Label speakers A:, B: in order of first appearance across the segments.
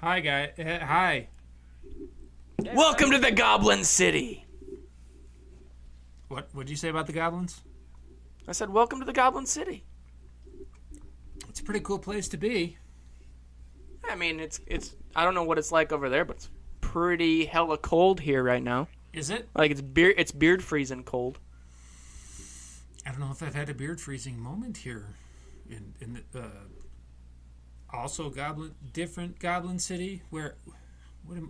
A: Hi, guy. Hi.
B: Welcome to the Goblin City.
A: What'd you say about the goblins?
B: I said, welcome to the Goblin City.
A: It's a pretty cool place to be.
B: I mean, it's. I don't know what it's like over there, but it's pretty hella cold here right now.
A: Is it?
B: Like it's beard freezing cold.
A: I don't know if I've had a beard freezing moment here. In the also different Goblin City where
C: Where's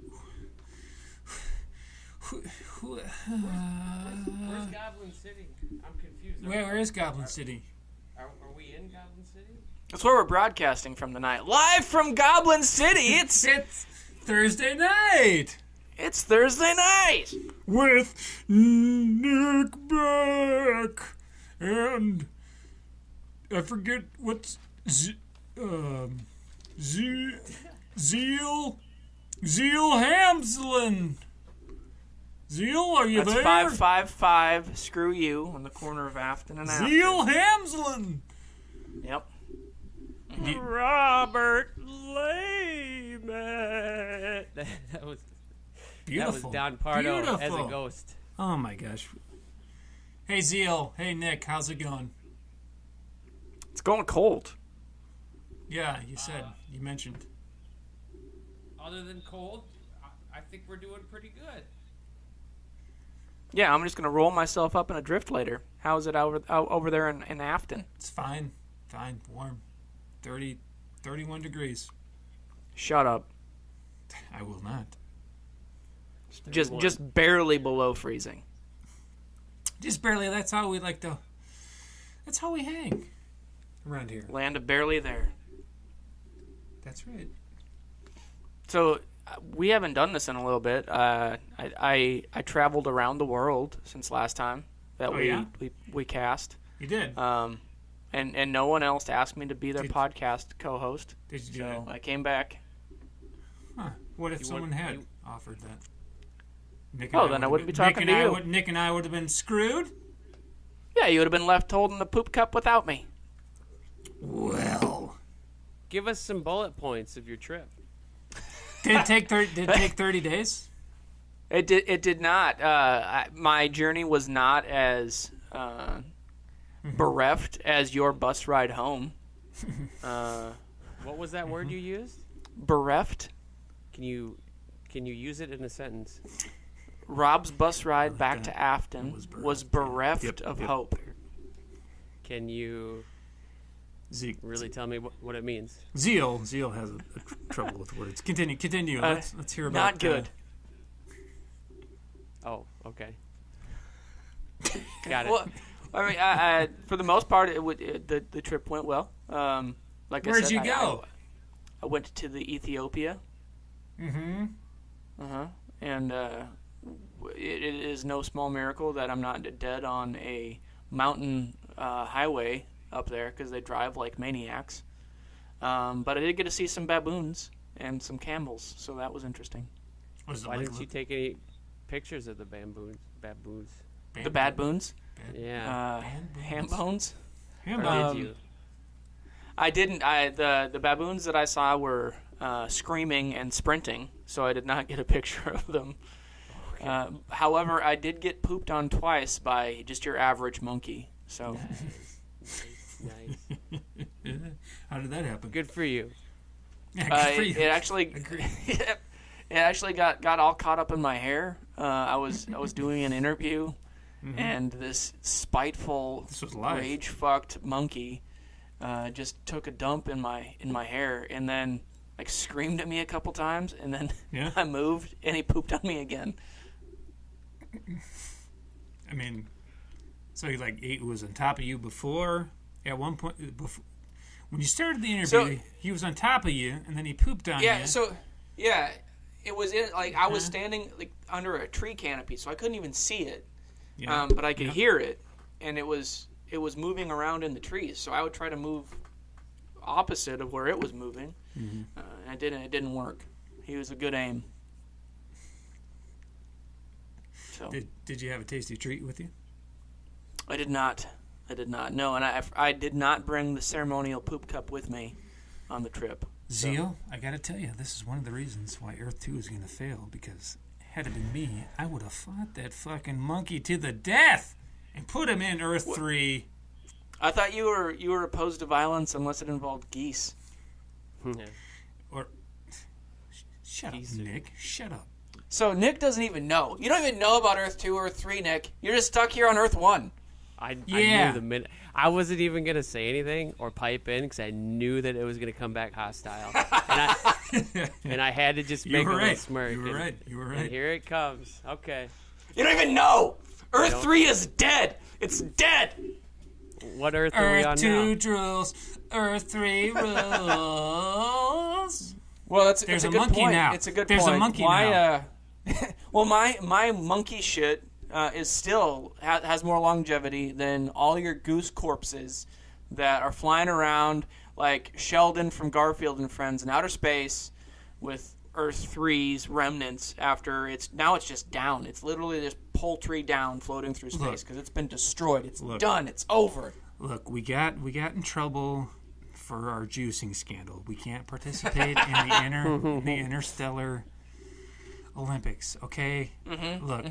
C: Goblin City? I'm confused.
A: Where is Goblin City?
C: Are we in Goblin City?
B: That's where we're broadcasting from tonight, live from Goblin City. It's
A: Thursday night.
B: It's Thursday night
A: With Nick back and I forget what's Zeal Hamslin. Zeal, are you
B: That's
A: there?
B: 555. Screw you on the corner of Afton and Afton.
A: Zeal Hamslin.
B: Yep.
C: Robert Lehman. That was
A: Beautiful.
C: That was Don Pardo as a
A: Beautiful.
C: ghost.
A: Oh my gosh. Hey Zeal. Hey Nick. How's it going?
B: It's going cold.
A: Yeah, you mentioned.
C: Other than cold, I think we're doing pretty good.
B: Yeah, I'm just gonna roll myself up in a drift later. How's it over there in Afton?
A: It's fine, warm, 31 degrees.
B: Shut up.
A: I will not.
B: Just barely below freezing.
A: Just barely. That's how we hang around here.
B: Land of barely there.
A: That's right.
B: So we haven't done this in a little bit. I traveled around the world since last time that we cast.
A: You did.
B: And no one else asked me to be their podcast co-host.
A: Did you do
B: so
A: that?
B: I came back.
A: Huh. What if someone had offered that?
B: Then I wouldn't be talking to you.
A: Nick and I would have been screwed?
B: Yeah, you would have been left holding the poop cup without me.
A: Well.
C: Give us some bullet points of your trip.
A: Did it take 30 days?
B: It did not. My journey was not as bereft as your bus ride home.
C: What was that word you used?
B: Bereft.
C: Can you use it in a sentence?
B: Rob's bus ride back to Afton was bereft of hope.
C: Can you
A: Zeke
C: really tell me what it means?
A: Zeal has a trouble with words. Continue. Let's hear about.
B: Not good.
C: Oh, okay. Got it.
B: Well, I mean, for the most part, the trip went well. Like
A: Where'd
B: I said,
A: you go?
B: I went to the Ethiopia.
A: Mm-hmm.
B: And it is no small miracle that I'm not dead on a mountain highway up there because they drive like maniacs. But I did get to see some baboons and some camels, so that was interesting.
C: Why didn't you take any pictures of the baboons?
B: The bad boons?
C: Yeah.
B: Ham bones?
A: Ham
C: Or
A: bones.
C: did you?
B: I didn't. The baboons that I saw were screaming and sprinting, so I did not get a picture of them. However, I did get pooped on twice by just your average monkey. So
C: Nice.
A: How did that happen?
C: Good for you.
A: Yeah, good for you.
B: it actually it actually got all caught up in my hair. I was doing an interview, and this spiteful, rage fucked monkey just took a dump in my hair, and then like screamed at me a couple times, and then I moved, and he pooped on me again.
A: I mean, so he was on top of you before. At one point, when you started the interview, he was on top of you, and then he pooped on you.
B: Yeah, it was in like I was standing like under a tree canopy, so I couldn't even see it.
A: Yeah.
B: But I could hear it, and it was moving around in the trees. So I would try to move opposite of where it was moving, and it didn't work. He was a good aim. So
A: Did you have a tasty treat with you?
B: I did not. No, and I did not bring the ceremonial poop cup with me on the trip.
A: Zio, I gotta tell you, this is one of the reasons why Earth 2 is gonna fail, because had it been me, I would have fought that fucking monkey to the death and put him in Earth 3.
B: I thought you were opposed to violence unless it involved geese.
D: Yeah.
A: Or shut up, Nick. Shut up.
B: So Nick doesn't even know. You don't even know about Earth 2 or Earth 3, Nick. You're just stuck here on Earth 1.
D: I knew the minute. I wasn't even going to say anything or pipe in because I knew that it was going to come back hostile. And I had to just make a little smirk.
A: You were right. You were right.
D: And here it comes. Okay.
B: You don't even know. Earth 3 is dead. It's dead.
D: What Earth are we on now?
A: Earth 2 rules. Earth 3 rules.
B: Well, it's
A: There's
B: a
A: a
B: good
A: monkey
B: point.
A: now.
B: It's a good
A: There's
B: point.
A: a monkey now.
B: Well, my monkey shit is still has more longevity than all your goose corpses that are flying around like Sheldon from Garfield and Friends in outer space with Earth 3's remnants after it's just down. It's literally this poultry down floating through space because it's been destroyed. It's done. It's over.
A: Look, we got in trouble for our juicing scandal. We can't participate in the interstellar Olympics, okay?
B: Mm-hmm,
A: look,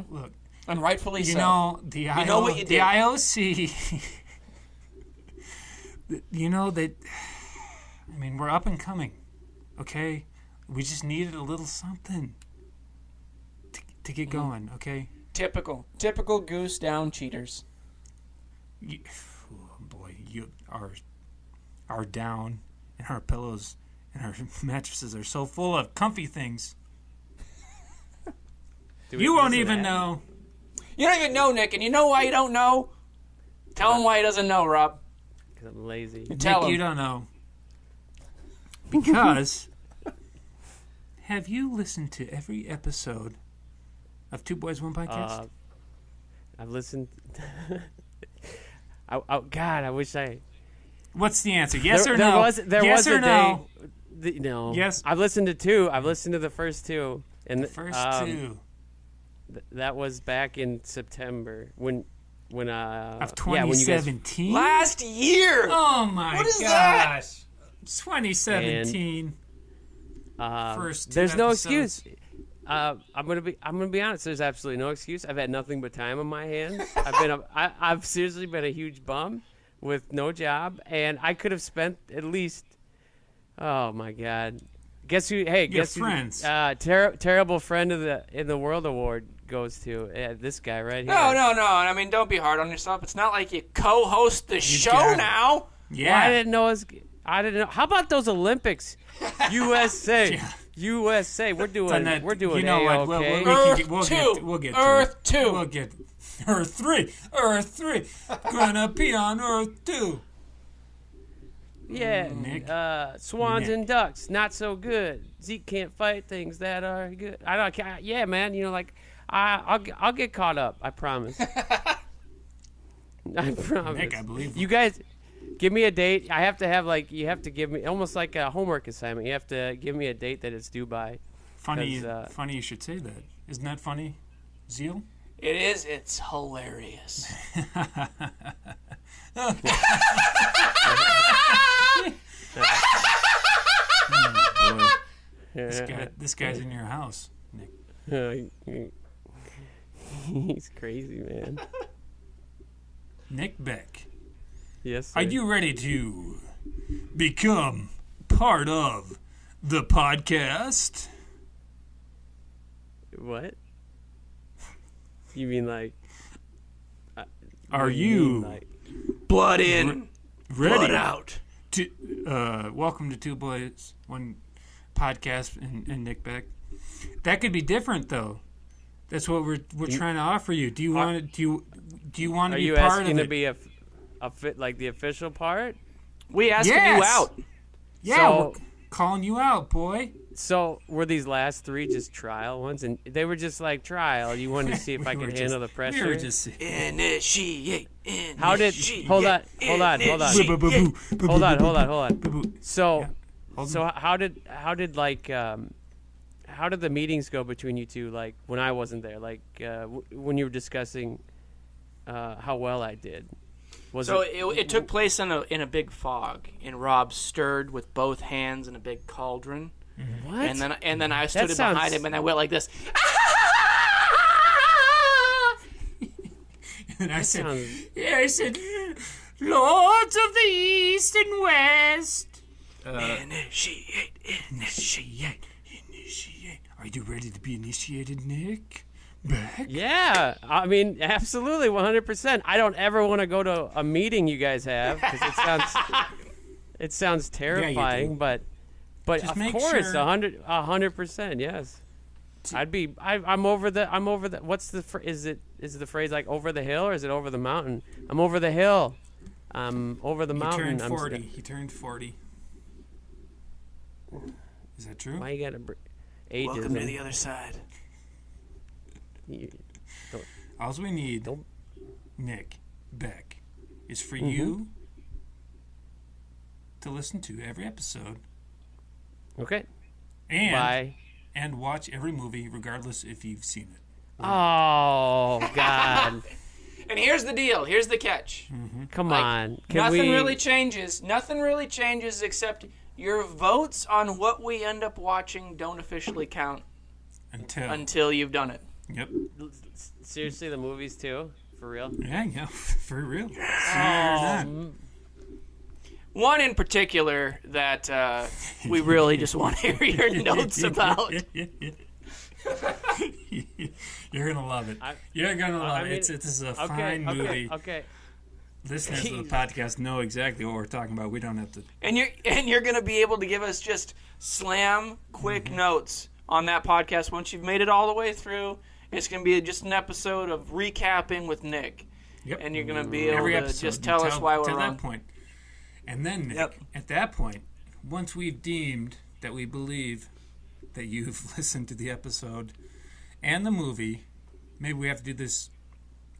A: look.
B: And rightfully so.
A: You know what you did. The IOC. You know that. I mean, we're up and coming, okay? We just needed a little something to get going, okay?
B: Typical goose down cheaters.
A: Oh boy, you our down and our pillows and our mattresses are so full of comfy things. You won't even know.
B: You don't even know, Nick, and you know why you don't know? Tell him why he doesn't know, Rob.
D: Because I'm lazy.
A: Nick, you don't know. Because have you listened to every episode of Two Boys, One Podcast?
D: I've listened. God, I wish I...
A: What's the answer? Yes or no?
D: There
A: yes
D: was
A: or
D: a
A: no?
D: Day, no.
A: Yes.
D: I've listened to two. I've listened to the first two. And
A: the first two.
D: That was back in September when
A: of 2017.
B: Last year.
A: Oh my gosh.
B: That?
A: 2017. First.
D: There's
A: episodes.
D: no excuse. I'm gonna be honest. There's absolutely no excuse. I've had nothing but time on my hands. I've seriously been a huge bum with no job, and I could have spent at least. Oh my God! Guess who? Hey, guess who?
A: Friends.
D: Terrible friend in the world award goes to this guy right here.
B: No. I mean, don't be hard on yourself. It's not like you co-host the show now.
A: Yeah.
D: Well, I didn't know. How about those Olympics? USA. Yeah. USA. We're doing
A: you know what? We'll get
B: Earth 2.
A: We'll get Earth 3. Earth 3. Gonna be on Earth 2.
D: Yeah.
A: Nick.
D: Swans and ducks, not so good. Zeke can't fight things that are good. Yeah, man. You know, like I'll get caught up. I promise. I promise.
A: Nick, I believe
D: you guys. Give me a date. I have to have you have to give me almost like a homework assignment. You have to give me a date that it's due by.
A: Funny you should say that. Isn't that funny, Zeal?
B: It is. It's hilarious.
A: This guy's in your house, Nick.
D: He's crazy, man.
A: Nick Beck.
D: Yes, sir.
A: Are you ready to become part of the podcast?
D: What? You mean like...
A: Are you
B: blood in,
A: ready
B: blood out?
A: Welcome to Two Boys, One Podcast and Nick Beck. That could be different, though. That's what we're trying to offer you. Do you want to be part of it?
D: Are you asking to be a fit like the official part?
B: We asking you out.
A: Yeah,
D: so,
A: we're calling you out, boy.
D: So were these last three just trial ones, and they were just like trial? You wanted to see if I could handle the pressure.
B: We were just initiate.
D: How did? Hold on. So, how did the meetings go between you two? Like when I wasn't there, like when you were discussing how well I did.
B: It took place in a big fog, and Rob stirred with both hands in a big cauldron.
D: What?
B: And then I stood behind him, and I went like this.
A: And I said, Lords of the East and West.
B: Initiate.
A: Are you ready to be initiated, Nick? Back?
D: Yeah, I mean, absolutely, 100%. I don't ever want to go to a meeting you guys have because it sounds terrifying. But
A: just
D: of
A: make
D: course,
A: sure.
D: 100%, yes. I'm over the. What's the is the phrase like over the hill or is it over the mountain? I'm over the hill. Over the mountain.
A: He turned 40. Is that true?
D: Why you gotta ages?
B: Welcome to the other side.
A: All we need, Nick, Beck, is for
D: Mm-hmm.
A: you to listen to every episode.
D: Okay.
A: And
D: Bye.
A: And watch every movie, regardless if you've seen it.
D: Oh God!
B: And here's the deal. Here's the catch.
D: Come on.
B: Nothing really changes. Nothing really changes except your votes on what we end up watching don't officially count until you've done it.
A: Yep.
D: Seriously, the movies too? For real?
A: Yeah, for real.
B: One in particular that we really just want to hear your notes about.
A: You're gonna love it. You're gonna love it. This is a fine movie.
D: Okay.
A: Listeners of the podcast know exactly what we're talking about. We don't have to.
B: And you're gonna be able to give us just slam quick notes on that podcast once you've made it all the way through. It's gonna be just an episode of recapping with Nick.
A: Yep.
B: And you're gonna be able to just tell us why we're wrong.
A: That point. And then, Nick, at that point, once we've deemed that we believe that you've listened to the episode and the movie, maybe we have to do this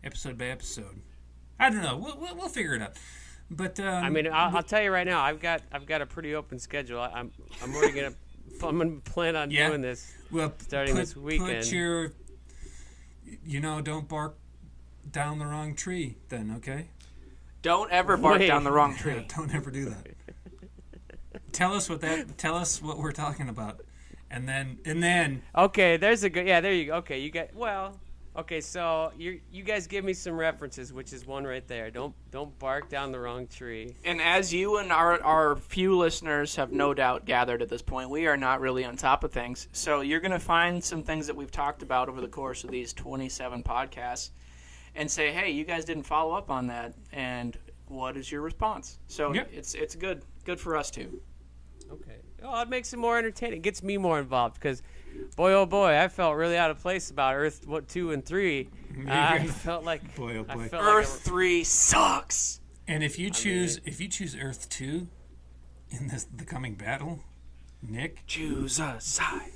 A: episode by episode. I don't know. We'll figure it out. But
D: I mean, I'll tell you right now, I've got a pretty open schedule. I'm gonna plan on doing this starting this weekend.
A: Put your, don't bark down the wrong tree. Then, okay.
B: Don't ever bark down the wrong tree.
A: Yeah, don't ever do that. Tell us what we're talking about, and then.
D: Okay, there's a good. Yeah, there you go. Okay, you got Okay, so you guys give me some references, which is one right there. Don't bark down the wrong tree.
B: And as you and our few listeners have no doubt gathered at this point, we are not really on top of things. So you're going to find some things that we've talked about over the course of these 27 podcasts and say, hey, you guys didn't follow up on that, and what is your response? So it's good for us too.
D: Okay. Oh, it makes it more entertaining. It gets me more involved because, boy, oh boy, I felt really out of place about Earth 2 and 3. I felt like
A: boy, oh boy.
B: Earth 3 sucks.
A: And if you choose Earth 2 in the coming battle, Nick,
B: choose a side.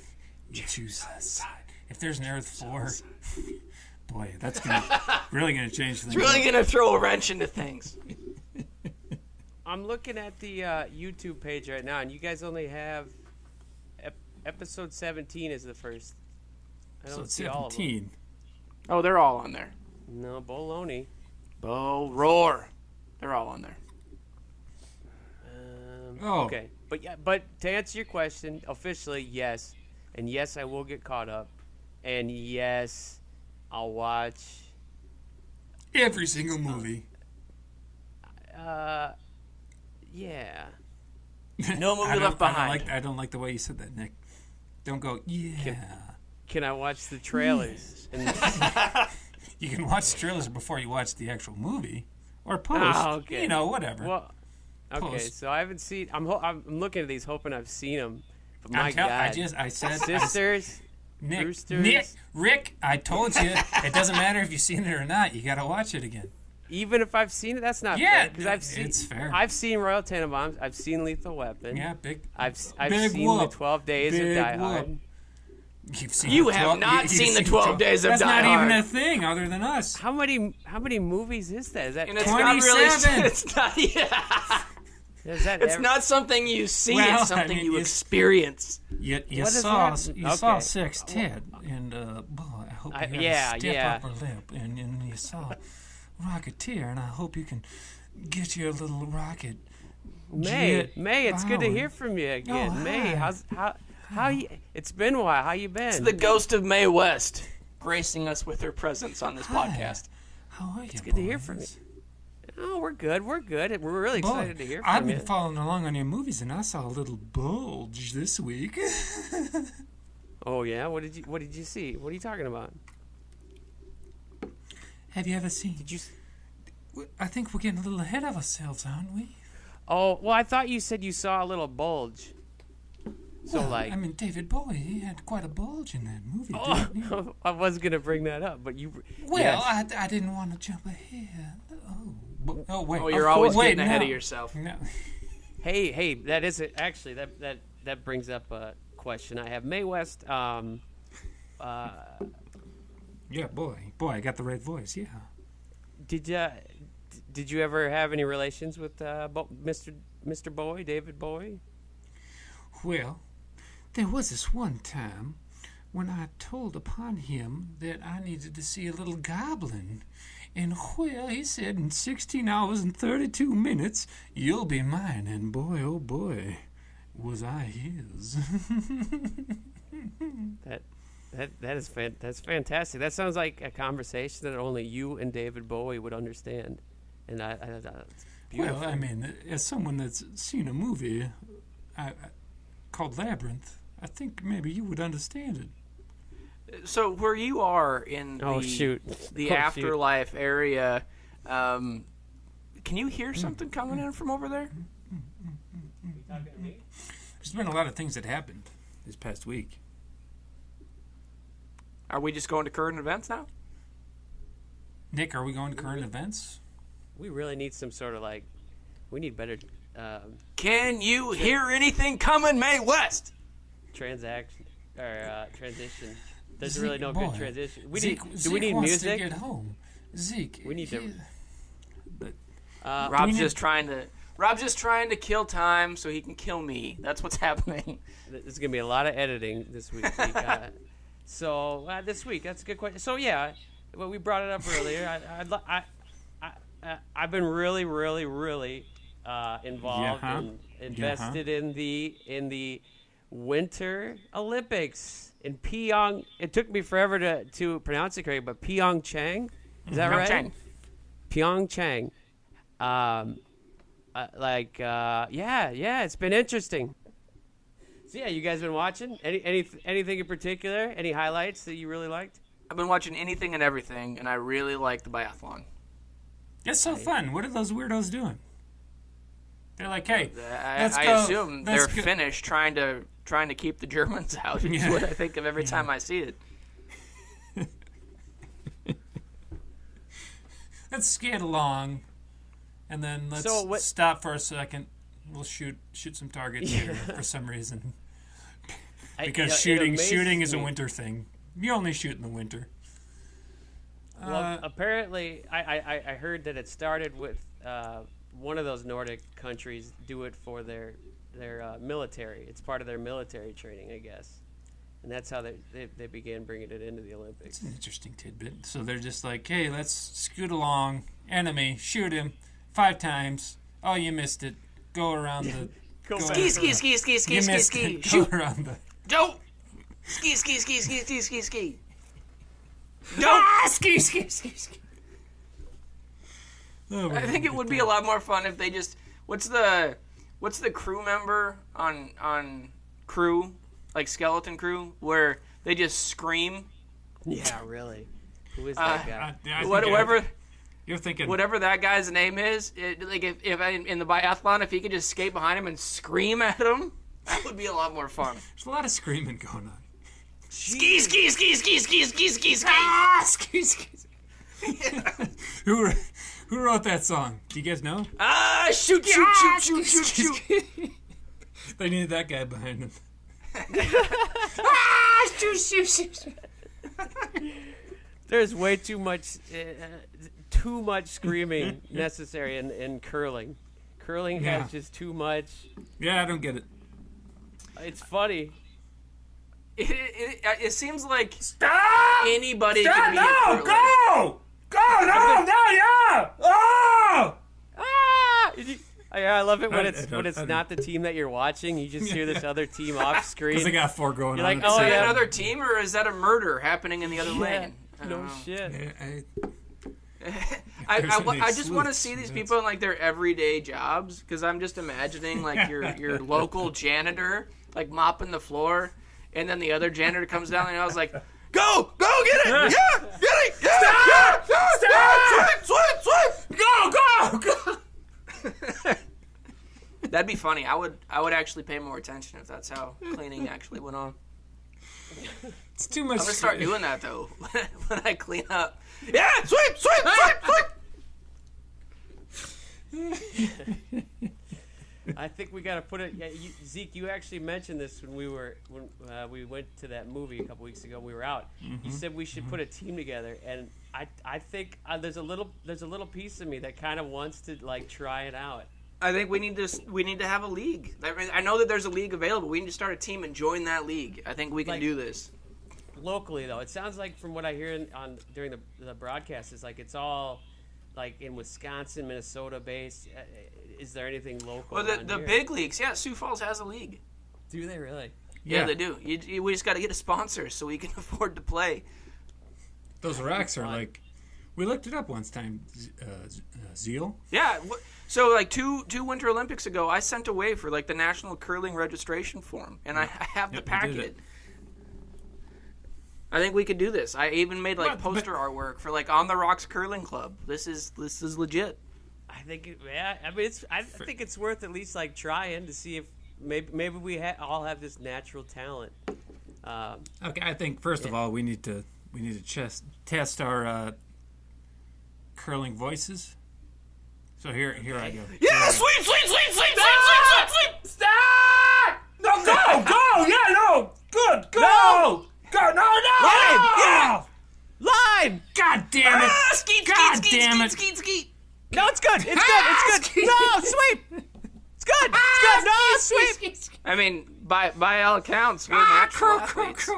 A: Choose a side. If there's an Earth 4, boy, that's really gonna change things.
B: It's really gonna throw a wrench into things.
D: I'm looking at the YouTube page right now, and you guys only have episode 17 is the first. I don't see 17. All of them.
B: Oh, they're all on there.
D: No, Bologna.
B: Bo Roar. They're all on there.
D: Okay, but to answer your question, officially, yes, and yes, I will get caught up, and yes, I'll watch
A: every single movie.
D: Yeah.
B: No movie left behind.
A: I don't like the way you said that, Nick. Don't go, yeah.
D: Can I watch the trailers?
A: You can watch the trailers before you watch the actual movie. Or post.
D: Oh, okay.
A: Whatever.
D: Well, okay,
A: post.
D: So I haven't seen... I'm looking at these hoping I've seen them. But my God.
A: I said...
D: Sisters...
A: Nick,
D: Roosters.
A: Rick, I told you, it doesn't matter if you've seen it or not. You got to watch it again.
D: Even if I've seen it, that's not fair. Because
A: it's fair.
D: I've seen Royal Tenenbaums. I've seen Lethal Weapon.
A: Yeah, big.
D: I've
A: big
D: seen
A: whoop.
D: the 12 Days
A: big
D: of Die
A: whoop.
D: Hard.
B: You have not seen the 12 Days of Die Hard.
A: That's not even a thing other than us.
D: How many movies is that? Is that
A: 27?
B: It's not. Yeah. It's not something you see. It's something you experience.
A: You saw 6, Ted, and boy, I hope you had a stiff upper lip, and you saw Rocketeer, and I hope you can get your little rocket.
D: May, it's good to hear from you again.
A: Oh,
D: May, how you? It's been a while. How you been?
B: It's the ghost of Mae West gracing us with her presence on this podcast.
A: How are you?
D: It's good to hear from you. Oh, we're good. We're really excited to hear from you.
A: I've been following along on your movies, and I saw a little bulge this week.
D: Oh yeah, what did you see? What are you talking about?
A: Have you ever seen?
D: Did you?
A: I think we're getting a little ahead of ourselves, aren't we?
D: Oh well, I thought you said you saw a little bulge. So
A: well,
D: like,
A: I mean, David Bowie, he had quite a bulge in that movie.
D: oh,
A: Didn't he?
D: I was gonna bring that up, but you.
A: Well,
D: yes.
A: I didn't want to jump ahead. Oh wait.
B: Oh, you're always getting ahead of yourself.
A: No.
D: Hey, that is it. Actually, that brings up a question I have. Mae West.
A: Yeah, boy, I got the right voice. Yeah.
D: Did you ever have any relations with Mr. Bowie, David Bowie?
A: Well, there was this one time when I told upon him that I needed to see a little goblin. And, well, he said in 16 hours and 32 minutes, you'll be mine. And boy, oh boy, was I his.
D: That's fantastic. That sounds like a conversation that only you and David Bowie would understand. And it's beautiful.
A: Well, I mean, as someone that's seen a movie called Labyrinth, I think maybe you would understand it.
B: So where you are in the afterlife area, can you hear something coming in from over there?
A: There's been a lot of things that happened this past week.
B: Are we just going to current events now?
A: Nick, are we going to current events?
D: We really need some sort of we need better.
B: Can you hear anything coming, Mae West?
D: Transition. There's
A: Zeke,
D: really no good transition. Do we need
A: wants
D: music?
A: to get home. Zeke.
D: We need to.
B: Rob's just trying to kill time so he can kill me. That's what's happening.
D: There's gonna be a lot of editing this week. So this week, that's a good question. So yeah, well, we brought it up earlier. I've been really, really, really involved and invested in the Winter Olympics in Pyong. It took me forever to pronounce it correctly, but Pyeongchang. Is that right? Pyeongchang. Yeah, it's been interesting. So yeah, you guys been watching? Anything in particular? Any highlights that you really liked?
B: I've been watching anything and everything, and I really like the biathlon.
A: It's so fun. What are those weirdos doing? They're like, hey,
B: I assume they're Finnish trying to keep the Germans out. Is what I think of every time I see it.
A: Let's skate along, and then let's stop for a second. We'll shoot some targets here for some reason. Because shooting is a winter thing. You only shoot in the winter.
D: Well, apparently, I heard that it started with one of those Nordic countries do it for their military. It's part of their military training, I guess. And that's how they began bringing it into the Olympics.
A: It's an interesting tidbit. So they're just like, hey, let's scoot along. Enemy, shoot him 5 times. Oh, you missed it. Go around the...
B: Ski.
A: Go around the...
B: Don't! Ski.
A: Don't! Ski. Oh,
B: I think it would be a lot more fun if they just... What's the crew member on Crew? Like Skeleton Crew? Where they just scream?
D: Yeah, really. Who is that guy?
B: Whatever...
A: You're thinking...
B: Whatever that guy's name is, if in the biathlon, if he could just skate behind him and scream at him, that would be a lot more fun.
A: There's a lot of screaming going on.
B: Ski.
A: Ah, ski. Who wrote that song? Do you guys know?
B: Shoot.
A: They needed that guy behind them. Shoot.
D: There's way too much screaming necessary in curling. Curling has just too much.
A: Yeah, I don't get it.
D: It's funny.
B: It seems like
A: Stop!
B: anybody
A: Stop!
B: can be
A: No!
B: a curler.
A: yeah! Oh!
D: Yeah, I love it when it's not the team that you're watching. You just hear this other team off screen.
A: Because they got 4 going
D: You're
A: on.
D: like,
B: Is that another team, or is that a murder happening in the other lane?
D: No shit.
B: I just want to see these people in like their everyday jobs, because I'm just imagining like your local janitor like mopping the floor, and then the other janitor comes down and I was like, go get it, yeah, get it, yeah, swim, go. That'd be funny. I would actually pay more attention if that's how cleaning actually went on.
A: It's too much.
B: I'm gonna start doing that though when I clean up. Yeah, swim.
D: I think we got to put it. Yeah, Zeke, you actually mentioned this when we went to that movie a couple weeks ago. We were out. You said we should put a team together, and I think there's a little piece of me that kind of wants to like try it out.
B: I think we need to have a league. I know that there's a league available. We need to start a team and join that league. I think we can do this.
D: Locally, though, it sounds like from what I hear during the broadcast is like it's all like in Wisconsin, Minnesota based. Is there anything local?
B: Well, the big leagues, yeah. Sioux Falls has a league.
D: Do they really?
B: Yeah, they do. We just got to get a sponsor so we can afford to play.
A: Those racks are like, we looked it up once time. Zeal.
B: Yeah. So like two Winter Olympics ago, I sent away for like the national curling registration form, and I have the packet. I think we could do this. I even made like poster artwork for like On the Rocks Curling Club. This is legit.
D: I think I think it's worth at least like trying to see if maybe we all have this natural talent.
A: Okay, I think first of all we need to test our curling voices. So here I go.
B: Yeah, sweep.
A: Stop! No, go! Yeah, no! Good, go!
D: No!
A: Go, no!
D: Line! Yeah! Line!
A: God damn it!
B: Skeet.
D: No, it's good. It's good. No, sweep. It's good. No, sweep.
B: I mean, by all accounts, we're natural athletes.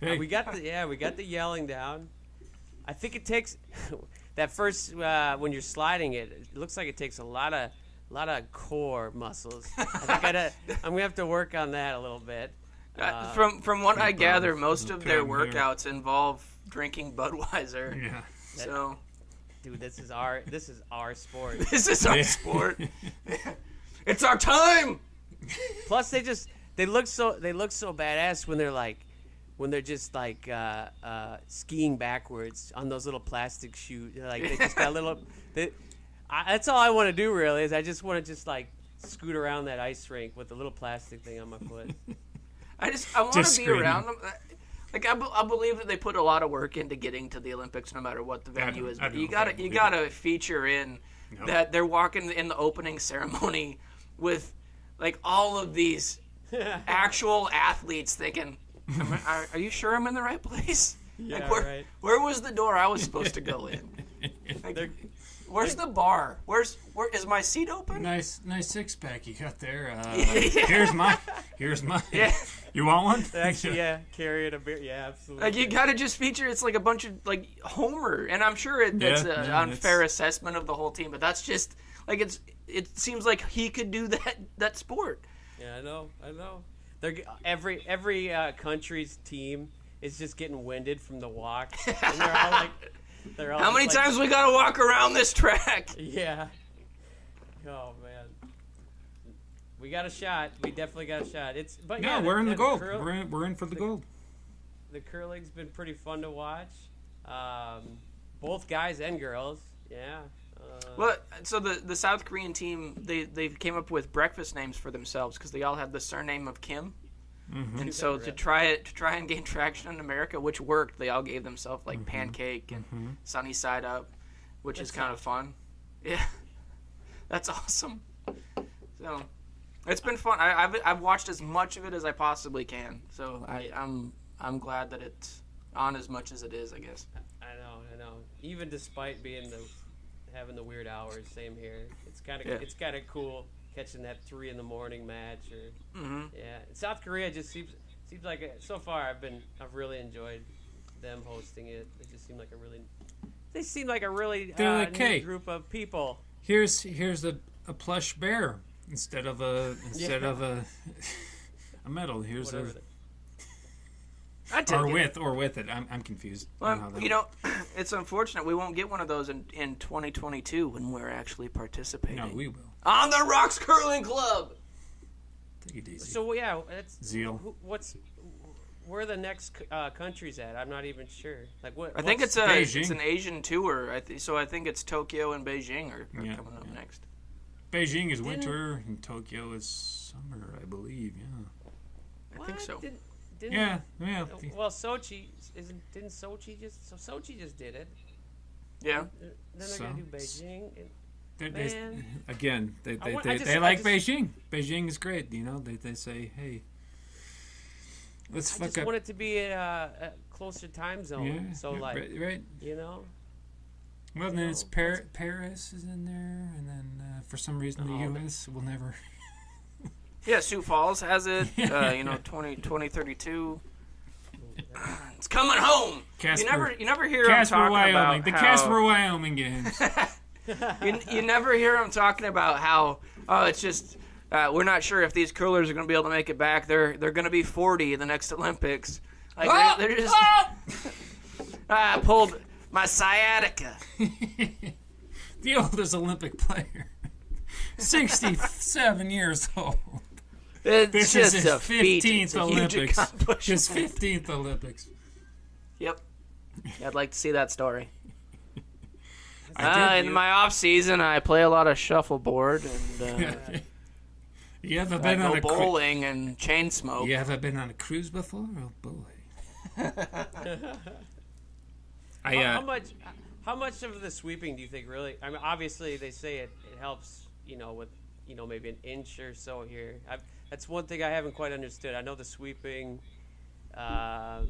A: Hey.
D: We got the yelling down. I think it takes that first when you're sliding it. It looks like it takes a lot of core muscles. I think I'm gonna have to work on that a little bit.
B: From what I gather, most of their workouts involve drinking Budweiser.
A: Yeah.
B: So,
D: dude, this is our sport.
B: This is our sport. It's our time.
D: Plus, they look so badass when they're just like skiing backwards on those little plastic shoes. Like they just got little. That's all I want to do really. Is I just want to just like scoot around that ice rink with a little plastic thing on my foot.
B: I want to be around them. Like I believe that they put a lot of work into getting to the Olympics, no matter what the venue is. But you gotta feature in that they're walking in the opening ceremony with like all of these actual athletes thinking, "Are you sure I'm in the right place?
D: Yeah,
B: like,
D: right.
B: Where was the door I was supposed to go in? Like, where's the bar? Where is my seat open?
A: Nice 6-pack you got there. Here's my.
B: Yeah.
A: You want one?
D: Actually, yeah, carry it a bit. Yeah, absolutely.
B: Like you gotta just feature. It's like a bunch of like Homer, and I'm sure it's an unfair assessment of the whole team, but that's just like it seems like he could do that sport.
D: Yeah, I know. Every country's team is just getting winded from the walk, and they're all
B: How many times we gotta walk around this track?
D: Yeah. Oh man. We got a shot. We definitely got a shot.
A: We're in the gold. We're in for the gold.
D: The curling's been pretty fun to watch. Both guys and girls. Yeah.
B: Well, so the South Korean team they came up with breakfast names for themselves because they all have the surname of Kim. Mm-hmm. And so to try and gain traction in America, which worked, they all gave themselves like Pancake and Sunny Side Up, which is kind of fun. Yeah, that's awesome. So it's been fun. I've watched as much of it as I possibly can. So I'm glad that it's on as much as it is, I guess.
D: I know. Even despite having the weird hours, same here. It's kind of cool catching that 3 a.m. match or yeah. South Korea just seems like so far I've really enjoyed them hosting it. It just seemed like They seem like a really
A: like,
D: neat
A: hey,
D: group of people.
A: Here's a plush bear instead of a a medal. Here's
D: Whatever
A: or with it. I'm confused.
B: Well, it's unfortunate we won't get one of those in 2022 when we're actually participating.
A: No, we will.
B: On the Rocks Curling Club.
A: Take it easy.
D: So yeah, it's
A: Zeal.
D: Where are the next countries at? I'm not even sure. Like what?
B: I think it's
A: Beijing.
B: an Asian tour. So I think it's Tokyo and Beijing are coming up next.
A: Beijing is winter and Tokyo is summer, I believe. Yeah.
B: I think so.
A: Yeah.
D: Well, Sochi didn't Sochi just Sochi just did it.
B: Yeah.
D: Then they're gonna do Beijing.
A: They
D: I
A: like
D: just-
A: Beijing. Beijing is great. They say, hey, let's
D: I
A: fuck
D: just
A: up.
D: want it to be a closer time zone.
A: Yeah,
D: So
A: yeah,
D: like,
A: right. Well, then it's Paris is in there, and then for some reason the U.S. will never.
B: Yeah, Sioux Falls has it. 2032. It's coming home.
A: Casper,
B: you never hear them talking
A: Wyoming,
B: about
A: the
B: how,
A: Casper, Wyoming games.
B: you never hear them talking about how it's just we're not sure if these curlers are going to be able to make it back. They're going to be 40 in the next Olympics. Like they're just I pulled my sciatica.
A: The oldest Olympic player, 67 years old.
B: It's
A: This
B: just
A: is his
B: a feat. It's
A: 15th
B: a huge
A: Olympics.
B: accomplishment.
A: His 15th Olympics.
B: Yep. I'd like to see that story.
A: I did,
B: in my off season, I play a lot of shuffleboard and
A: You ever
B: I
A: been on
B: go
A: a
B: bowling and chain smoke.
A: You ever been on a cruise before? Oh boy.
D: How much of the sweeping do you think really? I mean, obviously they say it helps. With maybe an inch or so here. That's one thing I haven't quite understood. I know the sweeping. I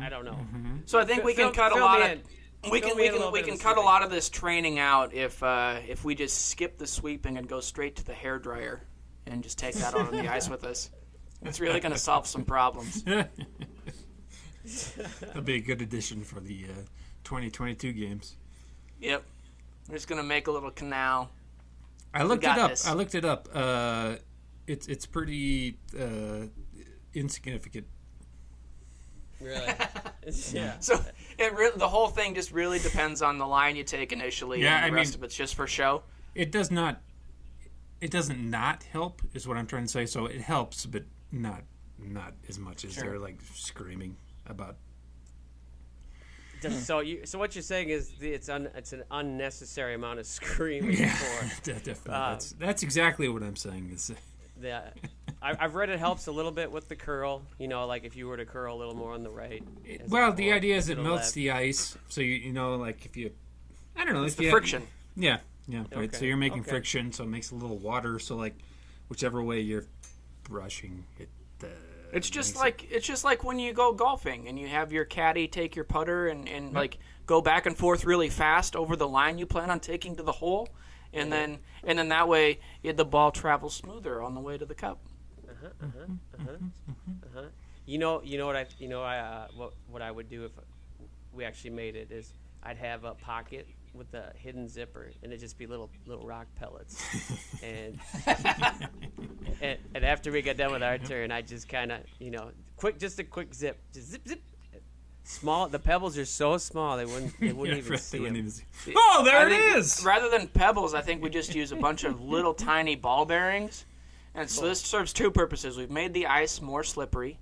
D: don't know.
B: So I think we can cut a lot of. We can cut a lot of this training out if we just skip the sweeping and go straight to the hairdryer and just take that out on the ice with us. It's really going to solve some problems.
A: That'd be a good addition for the 2022 games.
B: Yep. We're just going to make a little canal.
A: I looked it up. It's pretty insignificant.
D: Really? Yeah.
B: So the whole thing just really depends on the line you take initially, and the rest of it's just for show.
A: It doesn't not help, is what I'm trying to say. So it helps, but not as much as they're like screaming about.
D: So what you're saying is it's an unnecessary amount of screaming.
A: Yeah,
D: for
A: definitely. That's exactly what I'm saying.
D: I've read it helps a little bit with the curl. Like if you were to curl a little more on the right.
A: The idea is it melts the ice, so like if you, I don't know,
B: it's the friction.
A: Yeah, right.
D: Okay.
A: So you're making friction, so it makes a little water. So like, whichever way you're brushing it.
B: It's just like when you go golfing and you have your caddy take your putter and like go back and forth really fast over the line you plan on taking to the hole, and then that way the ball travels smoother on the way to the cup.
D: What I would do if we actually made it is I'd have a pocket with a hidden zipper, and it'd just be little rock pellets. and after we got done with our turn, I just kind of quick zip, just zip. Small. The pebbles are so small they wouldn't even see them.
A: Oh, there it is.
B: Rather than pebbles, I think we just use a bunch of little tiny ball bearings, and so this serves two purposes. We've made the ice more slippery,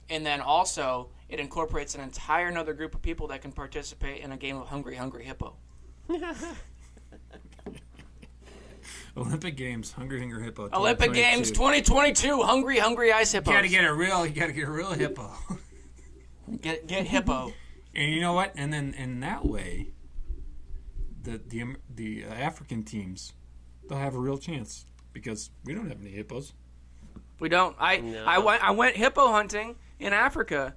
B: and then also it incorporates an entire another group of people that can participate in a game of Hungry Hungry Hippo.
A: Olympic Games, Hungry Hungry Hippo.
B: Olympic Games 2022, Hungry Hungry Ice Hippos.
A: You gotta get a real hippo.
B: Get hippo.
A: And you know what? And then in that way, the African teams, they'll have a real chance because we don't have any hippos.
B: We don't. I went hippo hunting in Africa.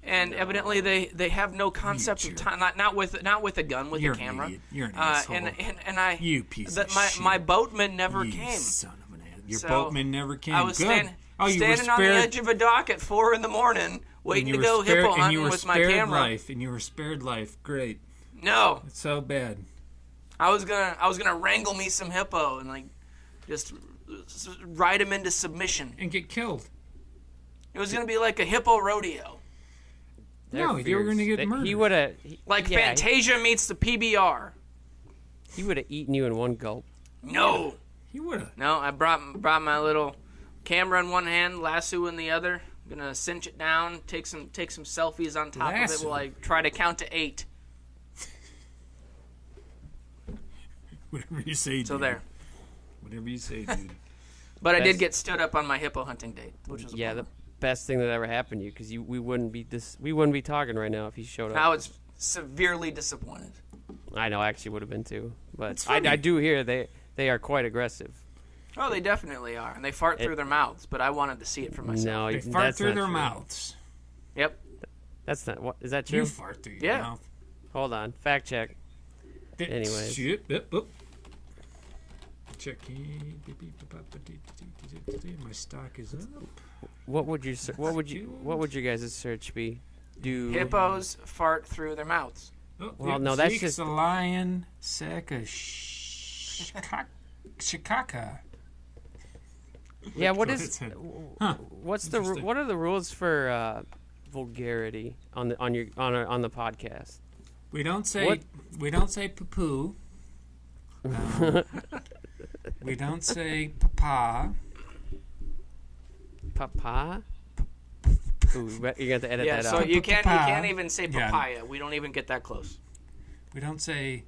B: And evidently they have no concept of time. Not with a gun, with a camera.
A: You're an asshole.
B: And
A: you piece of shit.
B: My boatman never
A: you
B: came.
A: Son of an ass. Your boatman never came.
B: I was
A: standing
B: on the edge of a dock at 4 a.m, waiting to go hippo hunting with my camera.
A: And you were spared life. Great.
B: No.
A: It's so bad.
B: I was gonna wrangle me some hippo and like just ride him into submission
A: And get killed.
B: It was gonna be like a hippo rodeo.
A: No, you were gonna get murdered.
D: He would have.
B: Like Fantasia meets the PBR.
D: He would have eaten you in one gulp.
B: No.
A: He would have.
B: No, I brought my little camera in one hand, lasso in the other. Gonna cinch it down, take some selfies on top of it while I try to count to 8.
A: Whatever you say, dude.
B: So there.
A: Whatever you say, dude.
B: But I did get stood up on my hippo hunting date, which was
D: the best thing that ever happened to you, because we wouldn't be talking right now if he showed up.
B: I was severely disappointed.
D: I know, I actually would have been too, but I do hear they are quite aggressive.
B: Oh, they definitely are, and they fart through their mouths. But I wanted to see it for myself.
D: No,
A: They fart through their mouths.
B: Yep.
D: That's not what is that true?
A: You fart through your mouth.
D: Hold on, fact check. Anyways.
A: My stock is up.
D: What would your guys' search be? Do
B: Hippos fart through their mouths?
A: Oh,
D: well, no, that's
A: Zeke's
D: just
A: a lion sack of shikaka.
D: Yeah, what
A: That's
D: is?
A: it.
D: What's the? What are the rules for vulgarity on the podcast?
A: We don't say poo poo. We don't say papa.
D: Papa. Ooh, you got to edit that
B: so
D: out.
B: you can't even say papaya.
A: Yeah.
B: We don't even get that close.
A: We don't say.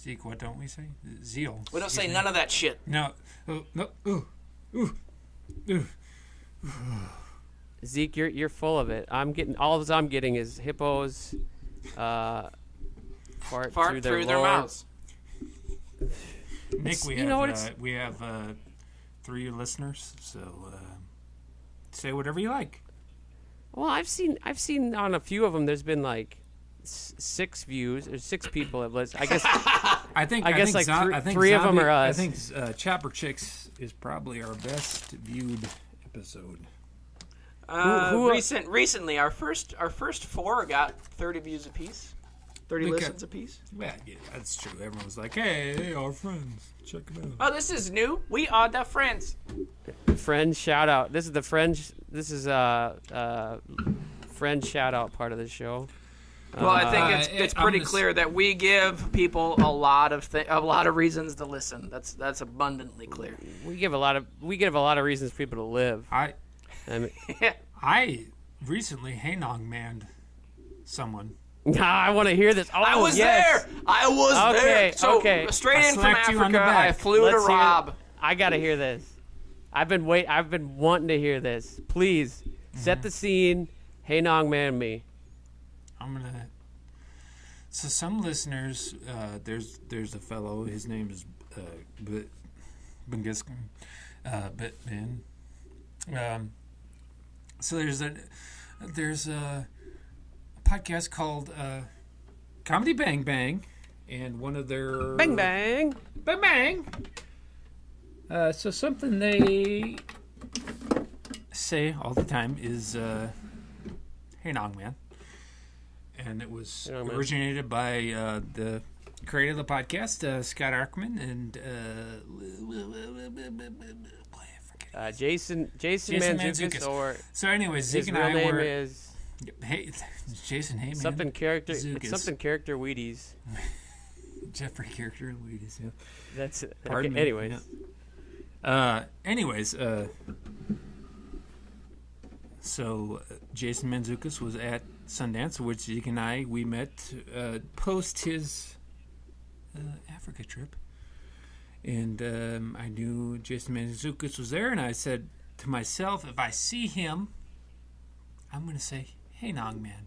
A: Zeke, what don't we say? Zeal.
B: We don't say none of that shit.
A: No. Oh, no. Ooh.
D: Zeke, you're full of it. I'm getting is hippos fart through their
B: mouths.
A: Nick, we have 3 listeners, so say whatever you like.
D: Well, I've seen on a few of them. There's been like 6 views or 6 people have listened. I guess. I think three of them are us.
A: I think Chopper Chicks is probably our best viewed episode.
B: Recently, our first 4 got 30 views apiece. 30 listens apiece.
A: Yeah, that's true. Everyone was like, hey, our friends. Check it out.
B: Oh, this is new. We are the friends.
D: Friends shout out. This is the friends. This is friend shout out part of the show.
B: Well, I think it's pretty clear that we give people a lot of reasons to listen. That's abundantly clear.
D: We give a lot of reasons for people to live.
A: I recently Hainong manned someone.
D: I want to hear this. Oh,
B: I was there. I was there. So straight in from Africa, I flew to Rob.
D: I gotta hear this. I've been wanting to hear this. Please set the scene. Hey, Nong Man me.
A: I'm gonna. So some listeners, there's a fellow. His name is Bungiskin, Bitman. So there's a podcast called Comedy Bang Bang, and one of their
D: Bang Bang
A: Bang Bang. So something they say all the time is "Hey Nong Man," and it was originated by the creator of the podcast, Scott Arkman, and
D: Jason Mantzoukas. Or
A: so, anyways, Zeke and
D: I
A: were.
D: His real name is
A: Jason Heyman.
D: Something character. It's something character Wheaties.
A: Jeffrey character Wheaties. Yeah.
D: That's it.
A: Pardon me.
D: Anyways.
A: Yeah. So Jason Mantzoukas was at Sundance, which Zeke and we met post his Africa trip, and I knew Jason Mantzoukas was there, and I said to myself, if I see him, I'm going to say, "Hey, Nong Man,"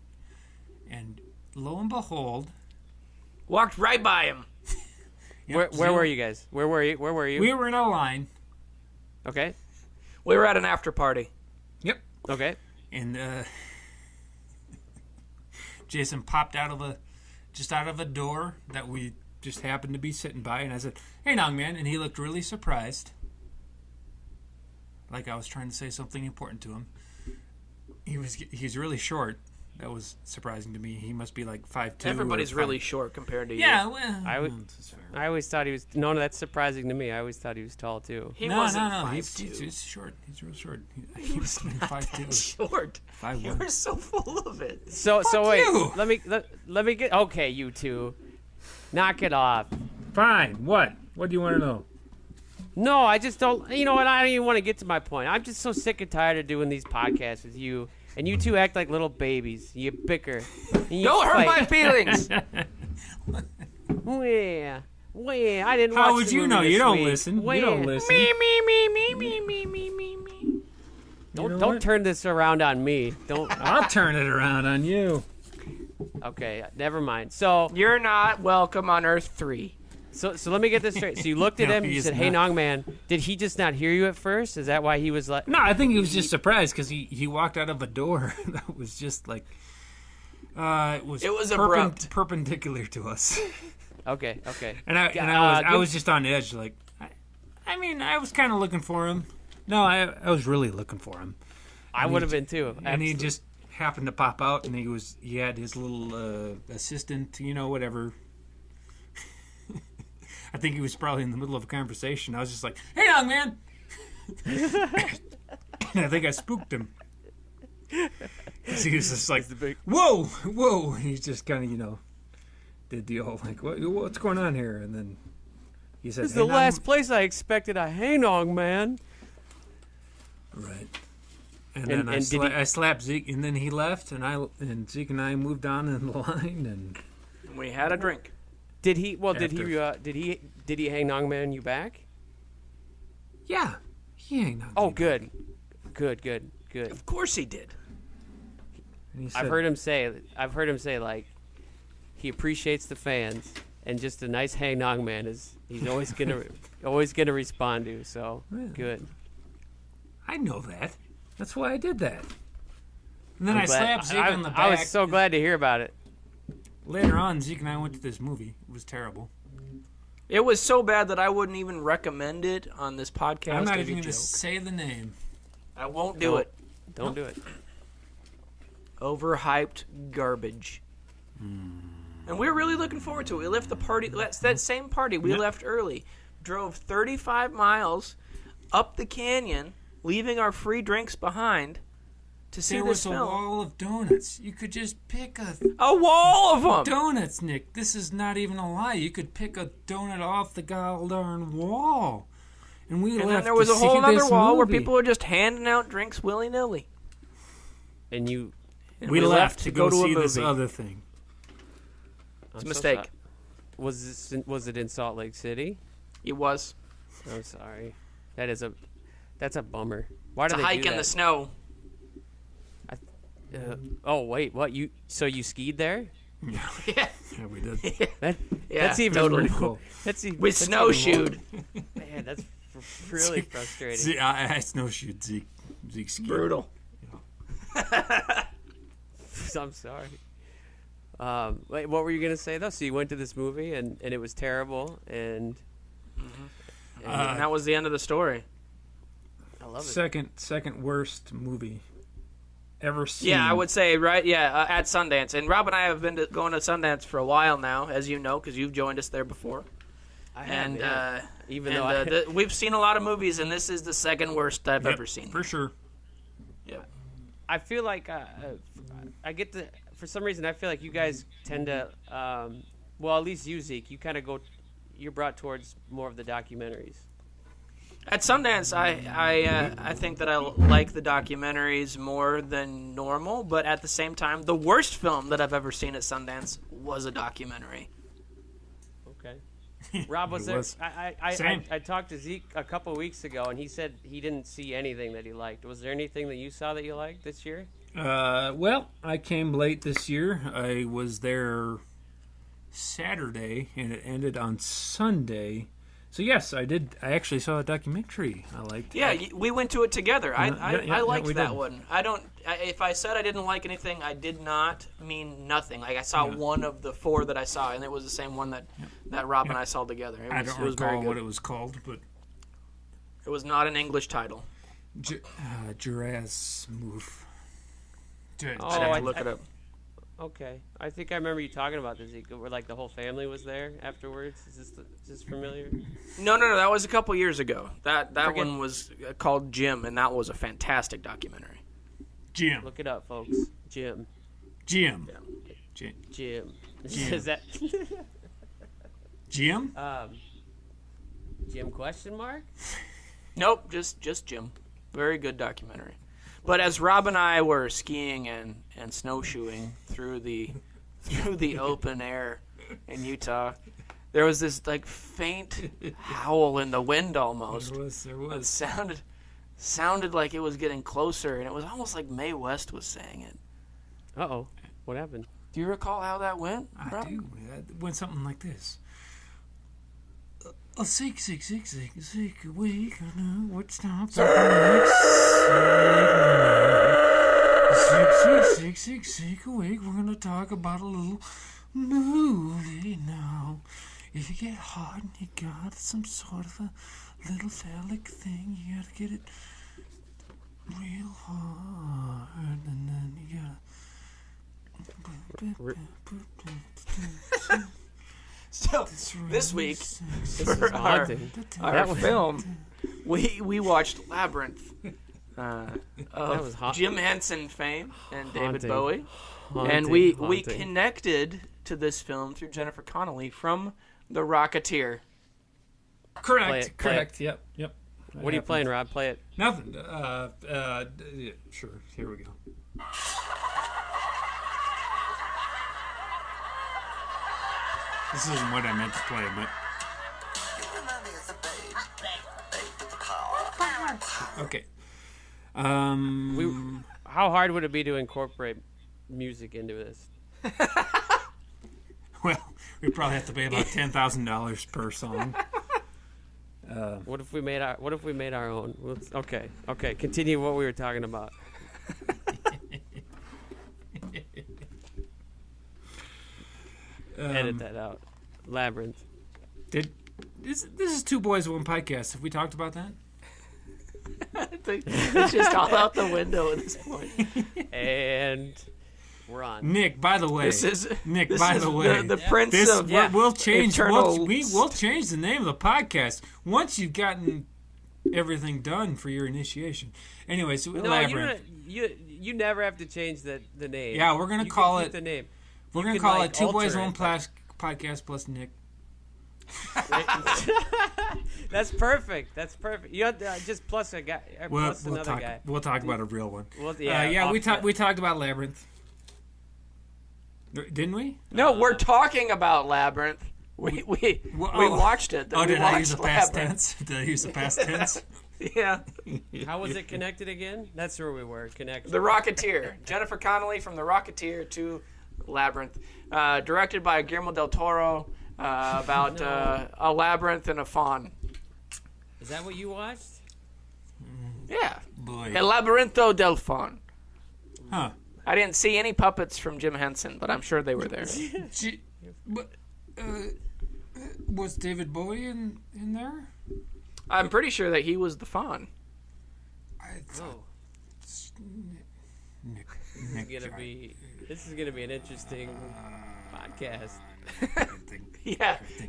A: and lo and behold,
B: walked right by him.
D: Yep, where were you guys? Where were you?
A: We were in a line.
D: Okay.
B: We were at an after party.
A: Yep.
D: Okay.
A: And Jason popped out of a door that we just happened to be sitting by, and I said, "Hey, Nong Man," and he looked really surprised, like I was trying to say something important to him. He's really short, That was surprising to me. He must be like 5'2".
B: Everybody's really short compared to you.
A: Yeah, well,
D: I always thought he was. No, that's surprising to me. I always thought he was tall too.
B: He wasn't
A: no.
B: 5'2".
A: He's short. He's real short. He was 5'2".
B: Short.
A: 5'1".
B: You were so full of it.
D: So wait.
A: you.
D: Let me get. Okay, you two, knock it off.
A: Fine. What? What do you want to know?
D: No, I just don't. You know what? I don't even want to get to my point. I'm just so sick and tired of doing these podcasts with you, and you two act like little babies. You bicker. And you
B: Don't hurt
D: fight.
B: my feelings.
D: Yeah. I didn't.
A: How
D: watch
A: would
D: the
A: you
D: movie
A: know?
D: this
A: You don't
D: week.
A: listen.
D: Wah.
A: You don't listen.
B: Me.
D: Don't turn this around on me. Don't.
A: I'll turn it around on you.
D: Okay, never mind. So
B: You're not welcome on Earth 3.
D: So let me get this straight. So you looked at
A: No,
D: him,
A: he
D: you
A: is
D: said, "Hey,
A: not.
D: Nong Man, did he just not hear you at first? Is that why he was like?"
A: No, I think he was just surprised because he walked out of a door that was just like it was
B: abrupt.
A: perpendicular to us,
D: Okay.
A: and I was just on edge. Like, I mean, I was kind of looking for him. No, I was really looking for him.
D: I would have been too.
A: And he just happened to pop out, and he had his little assistant, whatever. I think he was probably in the middle of a conversation. I was just like, "Hey, young man!" And I think I spooked him. 'Cause he was just like, "Whoa!" He just kind of, did the old like, "What's going on here?" And then he said,
D: This is
A: "Hey,
D: the last place I expected a Hey Nong Man.
A: Right. And then I slapped Zeke, and then he left, and Zeke and I moved on in the line, and
B: We had a drink.
D: Did he? Well, did he Hey Nong Man you back?
A: yeah, he ain't no.
D: Oh, good.
B: Of course he did.
A: And he said,
D: I've heard him say like he appreciates the fans, and just a nice Hey Nong Man he's always gonna respond to. So
A: Yeah.
D: good.
A: I know that. That's why I did that. And then
D: I'm
A: I
D: glad-
A: slapped Zeke on the back.
D: I was so glad to hear about it.
A: Later on, Zeke and I went to this movie. It was terrible.
B: It was so bad that I wouldn't even recommend it on this podcast.
A: I'm not
B: as
A: even
B: a
A: going to
B: joke.
A: say the name.
B: I won't do it.
D: Don't do it.
B: Overhyped garbage. And we were really looking forward to it. We left the party. That same party. We left early. Drove 35 miles up the canyon, leaving our free drinks behind to see
A: There
B: this
A: was a
B: film.
A: wall of donuts. You could just pick
B: A wall of them.
A: donuts, Nick. This is not even a lie. You could pick a donut off the goddamn wall. And we
B: And
A: left
B: then there was
A: to
B: a whole
A: see
B: other
A: this
B: wall where
A: movie.
B: people were just handing out drinks willy-nilly.
D: And you.
B: And
A: We left to go
B: to a
A: see this
B: movie.
A: other thing.
B: It's a mistake.
D: Was it in Salt Lake City?
B: It was.
D: I'm sorry. That's a bummer. Why
B: It's
D: do
B: a
D: they
B: hike
D: do
B: in
D: that?
B: the snow.
D: Oh wait, what you skied there?
B: Yeah.
A: Yeah, we did.
D: That's even
B: totally.
A: cool.
D: That's even
B: We
D: that's even
B: snowshoed.
D: more- Man, that's really frustrating.
A: I snowshoed Zeke. Zeke skied.
B: Brutal.
D: I'm sorry. Wait, what were you gonna say though? So you went to this movie and it was terrible and
B: And that was the end of the story.
D: I love it.
A: Second worst movie ever seen.
B: Yeah, I would say, right? Yeah, at Sundance. And Rob and I have been going to Sundance for a while now, as you know, because you've joined us there before.
D: I have, even though
B: we've seen a lot of movies, and this is the second worst I've ever seen.
A: For sure.
B: Yeah.
D: I feel like I get the for some reason I feel like you guys tend to well at least you Zeke you kind of you're brought towards more of the documentaries.
B: At Sundance, I think that I like the documentaries more than normal, but at the same time, the worst film that I've ever seen at Sundance was a documentary.
D: Okay. Rob, was there? I talked to Zeke a couple weeks ago, and he said he didn't see anything that he liked. Was there anything that you saw that you liked this year?
A: Well, I came late this year. I was there Saturday, and it ended on Sunday. So yes, I did. I actually saw a documentary I liked.
B: Yeah, we went to it together. I liked
A: we
B: that
A: did.
B: one. If I said I didn't like anything, I did not mean nothing. Like I saw one of the four that I saw, and it was the same one that Rob and I saw together.
A: I don't recall what it was called, but
B: it was not an English title.
A: Juraz Move.
B: I'd have to look it up.
D: Okay. I think I remember you talking about this, Zeke, where like the whole family was there afterwards. Is this familiar?
B: No. That was a couple years ago. That one was called Jim, and that was a fantastic documentary.
A: Jim.
D: Look it up, folks. Jim.
A: Jim.
D: Jim.
A: Jim.
D: Is that
A: Jim?
D: Jim question mark?
B: Nope, just Jim. Very good documentary. But as Rob and I were skiing and snowshoeing through the open air in Utah, there was this like faint howl in the wind almost.
A: There was.
B: It sounded like it was getting closer, and it was almost like Mae West was saying it.
D: Uh-oh. What happened?
B: Do you recall how that went,
A: I
B: Rob?
A: do. It went something like this. Zeke, awake. What stops? Zeke, awake. We're going to talk about a little movie now. If you get hot and you got some sort of a little phallic thing, you got to get it real hard. And then you got to...
B: So this week, for our film, we watched Labyrinth of Jim Henson fame and David Bowie, and we connected to this film through Jennifer Connelly from The Rocketeer.
A: Correct.
D: Play it.
A: Yep.
D: What are you playing, Rob? Play it.
A: Nothing. Sure. Here we go. This isn't what I meant to play, but... Okay.
D: How hard would it be to incorporate music into this?
A: Well, we probably have to pay about $10,000 per song.
D: What if we made our own? Okay. Continue what we were talking about. Edit that out. Labyrinth.
A: This is Two Boys, One Podcast. Have we talked about that?
B: I think it's just all out the window at this point.
D: And we're on.
A: Nick, by the way.
B: The Prince of
A: we'll change.
B: Eternal...
A: We'll change the name of the podcast once you've gotten everything done for your initiation. Anyway, so Labyrinth.
D: You never have to change the name.
A: Yeah, we're gonna call it
D: the name.
A: We're going to call it Two Boys, One Podcast plus Nick.
D: That's perfect. You have to, just plus a guy. Plus another guy.
A: We'll talk about a real one. We talked about Labyrinth. Didn't we?
B: No, we're talking about Labyrinth. We watched it.
A: Did I use the past tense?
B: Yeah.
D: How was it connected again? That's where we were. Connected.
B: The Rocketeer. Jennifer Connelly from The Rocketeer to Labyrinth. Directed by Guillermo del Toro. About a labyrinth and a faun.
D: Is that what you watched?
B: Yeah.
A: Boy.
B: El Labyrinto del Faun.
A: Huh.
B: I didn't see any puppets from Jim Henson, but I'm sure they were there.
A: Was David Bowie in there?
B: I'm pretty sure that he was the faun.
D: This is gonna be an interesting podcast.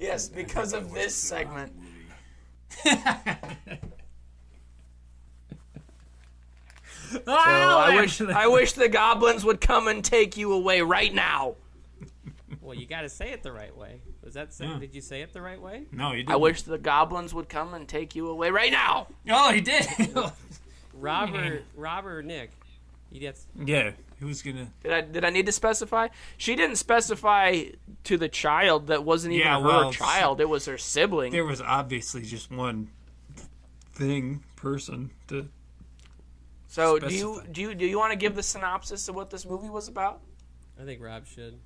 B: Yes, because of this segment. So I wish the goblins would come and take you away right now.
D: Well, you got to say it the right way. Was that Did you say it the right way?
A: No, you didn't.
B: I wish the goblins would come and take you away right now.
A: Oh, he did.
D: Robert or Nick?
A: Yeah, he was gonna.
B: Did I need to specify? She didn't specify to the child that wasn't even her child. It was her sibling.
A: There was obviously just one person to.
B: So
A: specify.
B: do you want to give the synopsis of what this movie was about?
D: I think Rob should.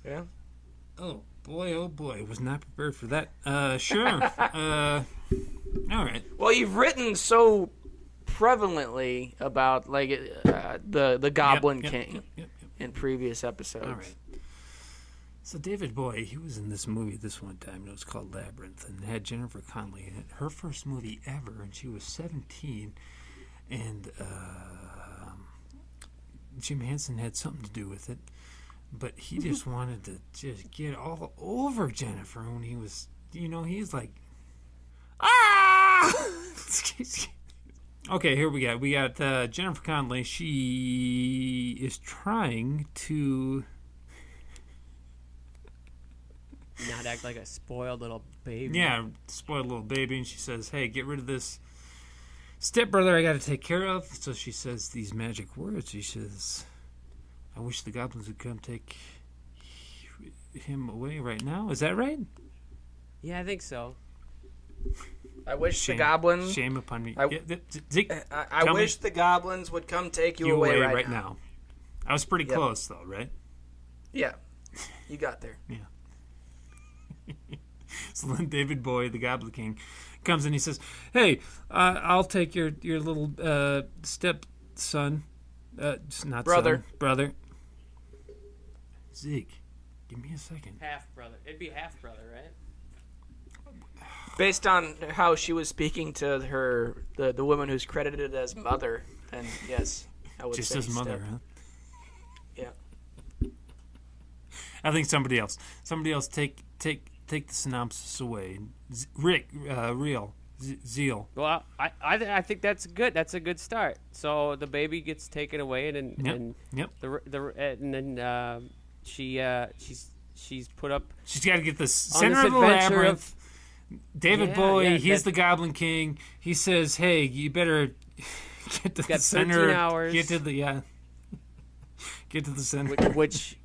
B: Yeah.
A: Oh boy! Was not prepared for that. Sure. All right.
B: Well, you've written so prevalently about the Goblin King in previous episodes.
A: All right. So David Bowie, he was in this movie this one time. It was called Labyrinth, and it had Jennifer Connelly in it. Her first movie ever, and she was 17. And Jim Henson had something to do with it. But he just wanted to just get all over Jennifer when he was, he's like, ah! Okay, here we got Jennifer Connelly. She is trying to
D: not act like a spoiled little baby.
A: Yeah, spoiled little baby. And she says, hey, get rid of this stepbrother I got to take care of. So she says these magic words. She says, I wish the goblins would come take him away right now. Is that right?
D: Yeah, I think so.
B: I wish the goblins...
A: Shame upon me.
B: Zeke, I wish the goblins would come take you away right now.
A: I was pretty close, though, right?
B: Yeah. You got there.
A: Yeah. So then David Bowie, the Goblin King, comes and he says, hey, I'll take your little stepson. Not
B: brother.
A: Son, brother. Zeke, give me a second.
D: Half brother. It'd be half brother, right?
B: Based on how she was speaking to the woman who's credited as mother, then yes, I would
A: just
B: say
A: as mother, huh?
B: Yeah.
A: I think somebody else take the synopsis away. Zeal.
D: Well, I think that's good. That's a good start. So the baby gets taken away, and then she's put up.
A: She's got to get the center of the labyrinth. David Bowie, he's the Goblin King. He says, "Hey, you better get to the center.
D: 13 hours.
A: Get to the center."
D: Which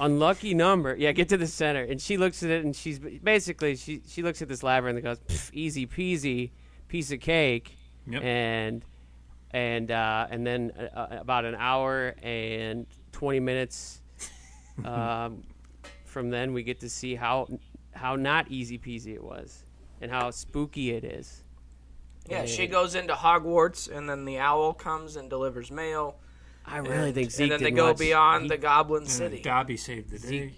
D: unlucky number. Yeah, get to the center. And she looks at it, and she's basically she looks at this labyrinth and goes, "Easy peasy, piece of cake."
A: Yep.
D: And then about an hour and 20 minutes from then, we get to see how not easy peasy it was, and how spooky it is.
B: Yeah, she goes into Hogwarts, and then the owl comes and delivers mail.
D: I really think Zeke.
B: And then they go beyond the Goblin City.
A: Dobby saved the day.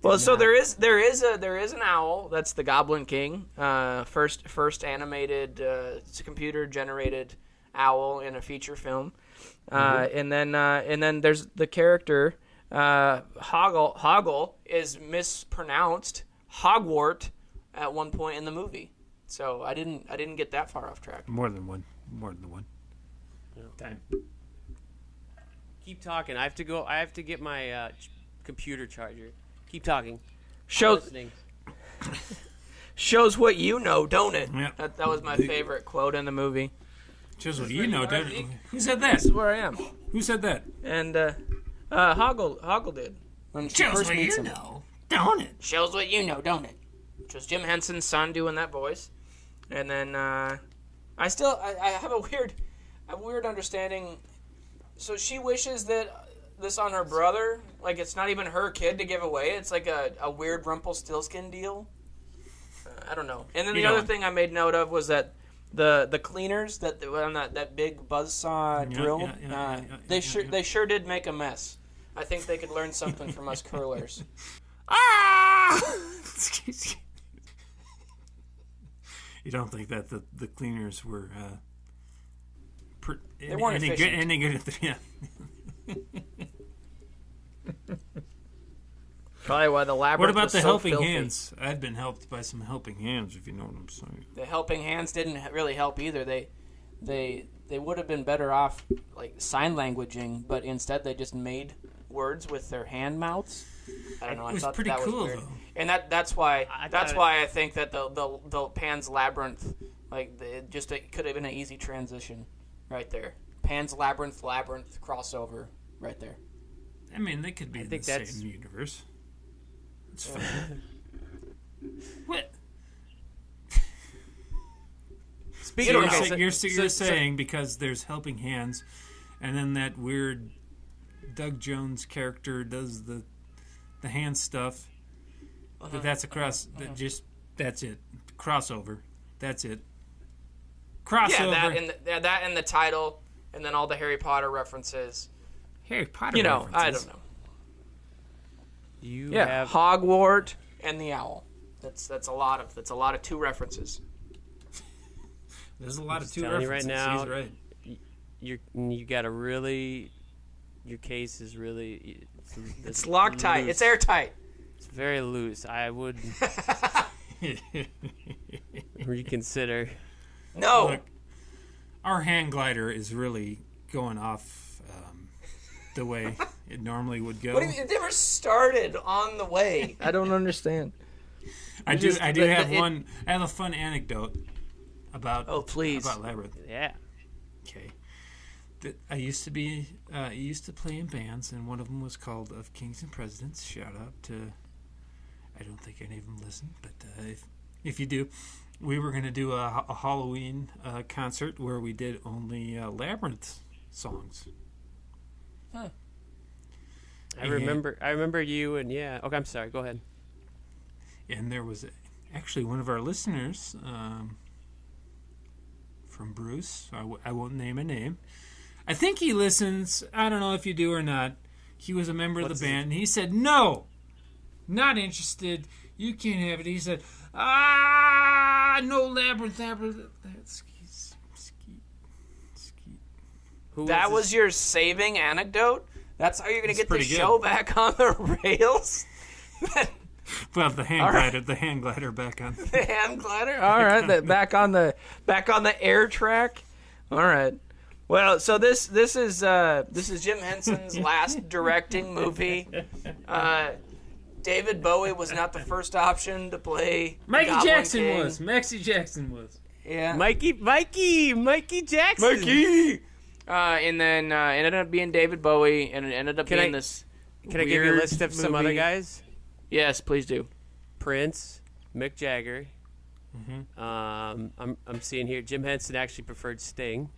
B: Well, so there is an owl. That's the Goblin King. First animated computer generated owl in a feature film. And then there's the character Hoggle. Hoggle is mispronounced Hogwart at one point in the movie. So I didn't get that far off track.
A: More than one. Time.
D: Keep talking. I have to get my computer charger. Keep talking.
B: Shows what you know, don't it?
A: Yeah.
B: That was my favorite quote in the movie.
A: Shows what you know, don't it? Who said that?
B: This is where I am.
A: Who said that?
B: And Hoggle did.
A: When shows what you know, don't it?
B: Shows what you know, don't it? Which was Jim Henson's son doing that voice. And then I have a weird understanding. So she wishes that this on her brother, like it's not even her kid to give away. It's like a weird Rumpelstiltskin deal. I don't know. And then the other thing I made note of was that the cleaners that on that big buzzsaw drill, they sure did make a mess. I think they could learn something from us curlers.
A: You don't think that the cleaners were
B: they weren't efficient.
A: Any good at the
B: Probably why the labyrinth.
A: What about
B: was
A: the
B: so
A: helping
B: filthy.
A: hands? I'd been helped by some helping hands, if you know what I'm saying.
B: The helping hands didn't really help either. They would have been better off like sign languaging, but instead they just made words with their hand mouths. I don't know.
A: It was
B: I thought
A: pretty
B: that
A: cool,
B: was weird.
A: though.
B: And that's why I think that the Pan's Labyrinth, like it could have been an easy transition, right there. Pan's Labyrinth crossover, right there.
A: I mean, they could be in the same universe. It's fine. What?
B: Speaking of,
A: you're saying because there's helping hands, and then that weird Doug Jones character does the hand stuff. That's a cross. That's it. Crossover. That's it. Crossover.
B: Yeah, that and the title, and then all the Harry Potter references.
A: Harry Potter.
B: References. I don't know.
D: You have
B: Hogwart and the owl. That's a lot of two references.
A: There's a lot of two
D: references.
A: Right now, he's right.
D: You got to really your case is really
B: it's Loctite.
D: Loose.
B: It's airtight.
D: It's very loose. I would reconsider.
B: No.
A: Look, our hand glider is really going off the way it normally would go.
B: What do you mean? It never started on the way. I don't understand.
A: I do have a fun anecdote about about Labyrinth.
D: Yeah.
A: Okay. I used to play in bands, and one of them was called Of Kings and Presidents. Shout out to, I don't think any of them listen, but if you do, we were going to do a Halloween concert where we did only Labyrinth songs.
B: Huh.
D: I remember you and yeah. Okay, I'm sorry. Go ahead.
A: And there was actually one of our listeners from Bruce. I won't name a name. I think he listens. I don't know if you do or not. He was a member of the band, and he said, "No, not interested. You can't have it." He said, no Labyrinth. Skeet.
B: That was your saving anecdote? That's how you're going to get the show back on the rails?
A: Well, the hand glider back on.
B: The hand glider? All right, back on the air track. All right. Well, so this is Jim Henson's last directing movie. David Bowie was not the first option to play.
A: Mikey Jackson
B: King.
A: was.
B: Yeah.
D: Mikey Jackson.
B: Mikey. And then it ended up being David Bowie, and it ended up being this.
D: Can I give you a list of some other guys?
B: Yes, please do.
D: Prince, Mick Jagger. Mm-hmm. I'm seeing here Jim Henson actually preferred Sting.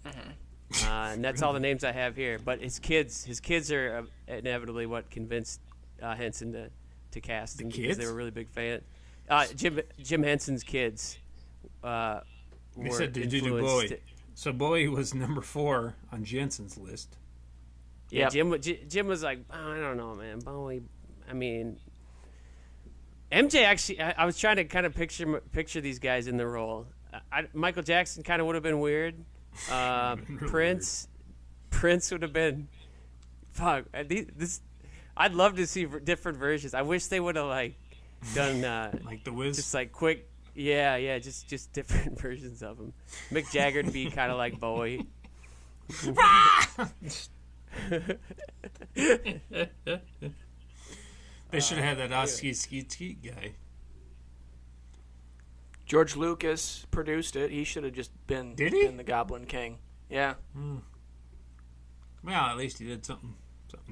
D: Mm-hmm. And that's all the names I have here. But his kids are inevitably what convinced Henson to cast him because they were really big fan. Jim Henson's kids.
A: They said, "Did you do Bowie?" So Bowie was number 4 on Jensen's list.
D: Yeah, Jim was like, I don't know, man. Bowie. I mean, MJ actually. I was trying to kind of picture these guys in the role. Michael Jackson kind of would have been weird. Prince would have been. Fuck. I'd love to see different versions. I wish they would have done
A: like The Wiz,
D: just quick. Yeah, just different versions of him. Mick Jagger to be kind of like Bowie.
A: They should have had that Skeet guy.
B: George Lucas produced it. He should have just been the Goblin King. Yeah.
A: Well, at least he did something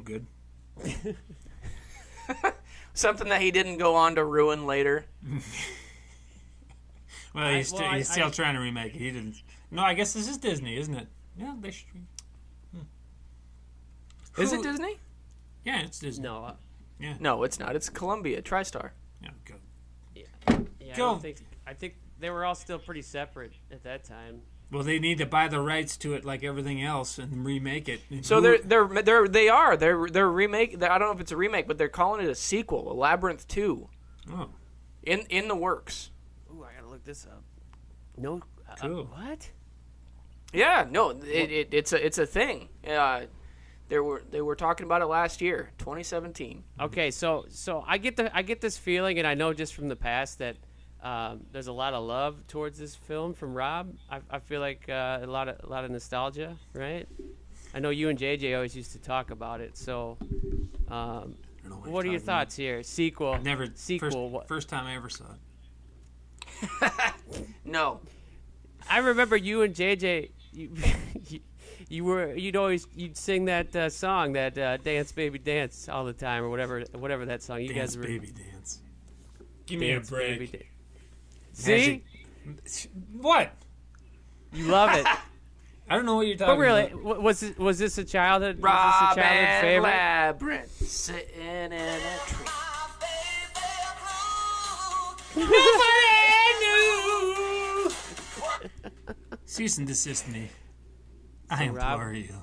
A: good.
B: Something that he didn't go on to ruin later.
A: Well, he's still trying to remake it. He didn't. No, I guess this is Disney, isn't it? Yeah, they should.
B: Is it Disney?
A: Yeah, it's Disney.
D: No.
A: Yeah.
B: No, it's not. It's Columbia, TriStar.
A: Yeah, go.
D: Yeah.
A: Go.
D: I think they were all still pretty separate at that time.
A: Well, they need to buy the rights to it like everything else and remake it.
B: So they're remake. I don't know if it's a remake, but they're calling it a sequel, a Labyrinth 2.
A: Oh.
B: In the works.
D: Ooh, I gotta look this up. No.
A: Cool.
D: What?
B: Yeah. No. It's a thing. They were talking about it last year, 2017.
D: Okay, so I get this feeling, and I know just from the past that there's a lot of love towards this film from Rob. I feel like a lot of nostalgia, right? I know you and JJ always used to talk about it. So, what are your thoughts here? Sequel.
A: First time I ever saw it.
B: No.
D: I remember you and JJ. You'd sing that song, that Dance Baby Dance all the time, or whatever that song. You
A: Dance
D: guys were
A: Baby Dance. Give me a break.
D: See?
A: What?
D: You love it.
A: I don't know what you're talking
D: about.
A: But
D: really, was this a childhood?
B: Rob
D: favorite?
B: Labyrinth sitting in a tree.
A: Cease and desist me. I implore you.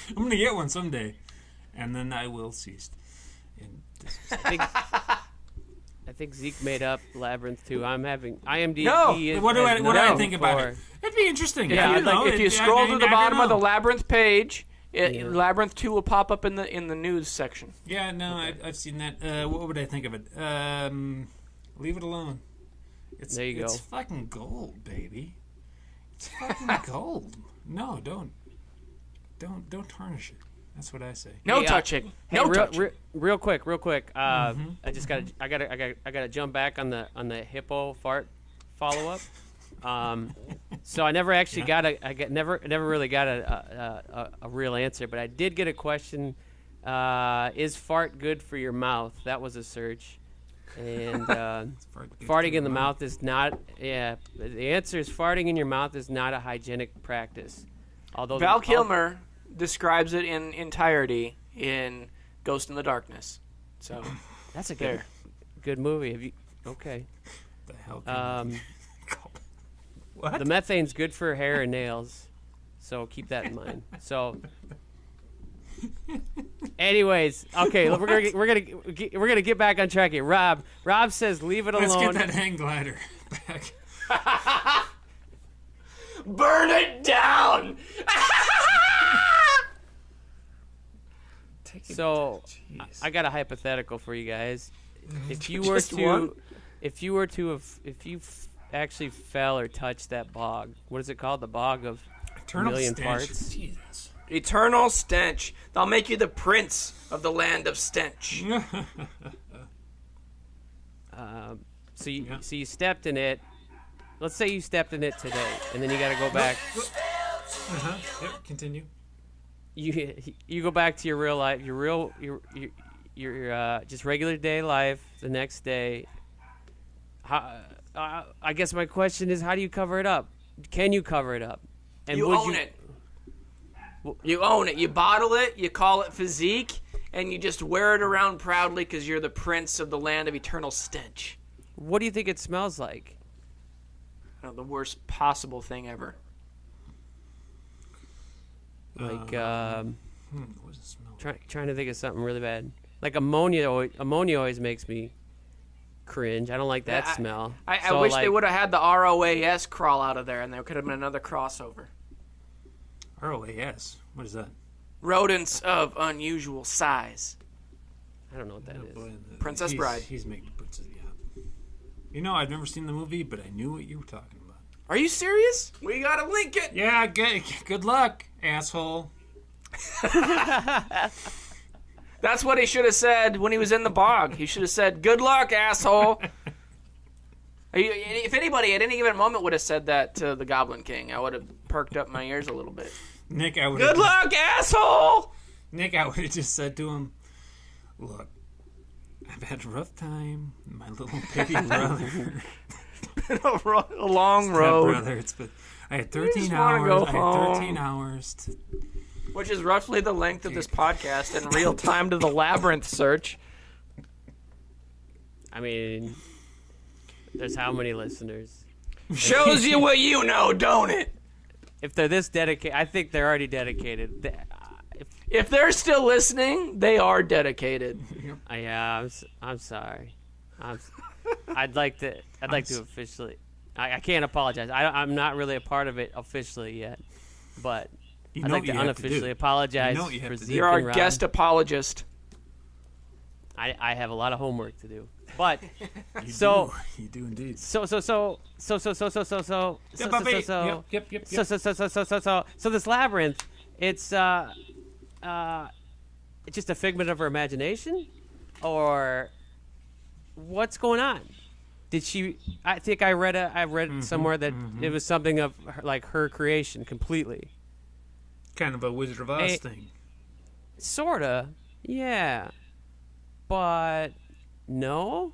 A: I'm going to get one someday. And then I will cease.
D: I think Zeke made up Labyrinth 2. I'm having IMDb.
B: No.
A: What do I think about it? It'd be interesting.
B: Yeah, if you scroll to the bottom of the Labyrinth page, Labyrinth 2 will pop up in the news section.
A: Yeah, no, I've seen that. What would I think of it? Leave it alone.
D: There you go.
A: It's fucking gold, baby. It's fucking gold. No, don't tarnish it. That's what I say.
B: No touching. No touching.
D: Real quick. I gotta jump back on the hippo fart follow up. So I never actually never really got a real answer, but I did get a question. Is fart good for your mouth? That was a search, and farting in the mouth is not. Yeah, the answer is farting in your mouth is not a hygienic practice. Although
B: Val Kilmer describes it in entirety in Ghost in the Darkness. So
D: that's a good movie. Have you? Okay.
A: The hell. What?
D: The methane's good for hair and nails, so keep that in mind. So, anyways, okay, we're gonna get back on track here. Rob says leave it alone.
A: Let's get that hang glider back.
B: Burn it down.
D: So, I got a hypothetical for you guys. If you actually fell or touched that bog, what is it called? The bog of
A: Eternal
D: a million
A: stench.
D: parts.
A: Jesus.
B: Eternal stench. They'll make you the prince of the land of stench.
D: So you stepped in it. Let's say you stepped in it today, and then you got to go back.
A: Yep. Continue.
D: You go back to your real life, your just regular day life. The next day, I guess my question is, how do you cover it up? Can you cover it up? And
B: You own it. You bottle it. You call it physique, and you just wear it around proudly because you're the prince of the land of eternal stench.
D: What do you think it smells like?
B: The worst possible thing ever.
D: Like,
A: what does it smell like?
D: trying to think of something really bad. Like ammonia always makes me cringe. I don't like that smell.
B: I wish they would have had the ROAS crawl out of there, and there could have been another crossover.
A: ROAS? What is that?
B: Rodents of unusual size.
D: I don't know what that is.
A: Boy,
B: Princess Bride.
A: He's making princess. Yeah. I've never seen the movie, but I knew what you were talking about.
B: Are you serious? We gotta link it.
A: Yeah. Good luck, asshole.
B: That's what he should have said when he was in the bog. He should have said, "Good luck, asshole." If anybody at any given moment would have said that to the Goblin King, I would have perked up my ears a little bit.
A: Nick, I would.
B: Good luck, asshole.
A: Nick, I would have just said to him, "Look, I've had a rough time. My little baby brother.
B: Been a long road.
A: Brother, I had 13 hours. I had 13 hours to."
B: Which is roughly the length of this podcast in real time to the Labyrinth search.
D: I mean, there's how many listeners?
B: Shows you what you know, don't it?
D: If they're this dedicated, I think they're already dedicated.
B: If they're still listening, they are dedicated.
D: Yeah, I'm sorry. I'd like to officially. I can't apologize. I'm not really a part of it officially yet, but I'd like to unofficially apologize for Zeke.
B: You're our guest apologist.
D: I have a lot of homework to do, but
A: you do indeed.
D: So this Labyrinth, it's just a figment of her imagination, or what's going on? Did she? I think I read somewhere that it was something of her creation completely.
A: Kind of a Wizard of Oz thing.
D: Sorta, yeah, but no.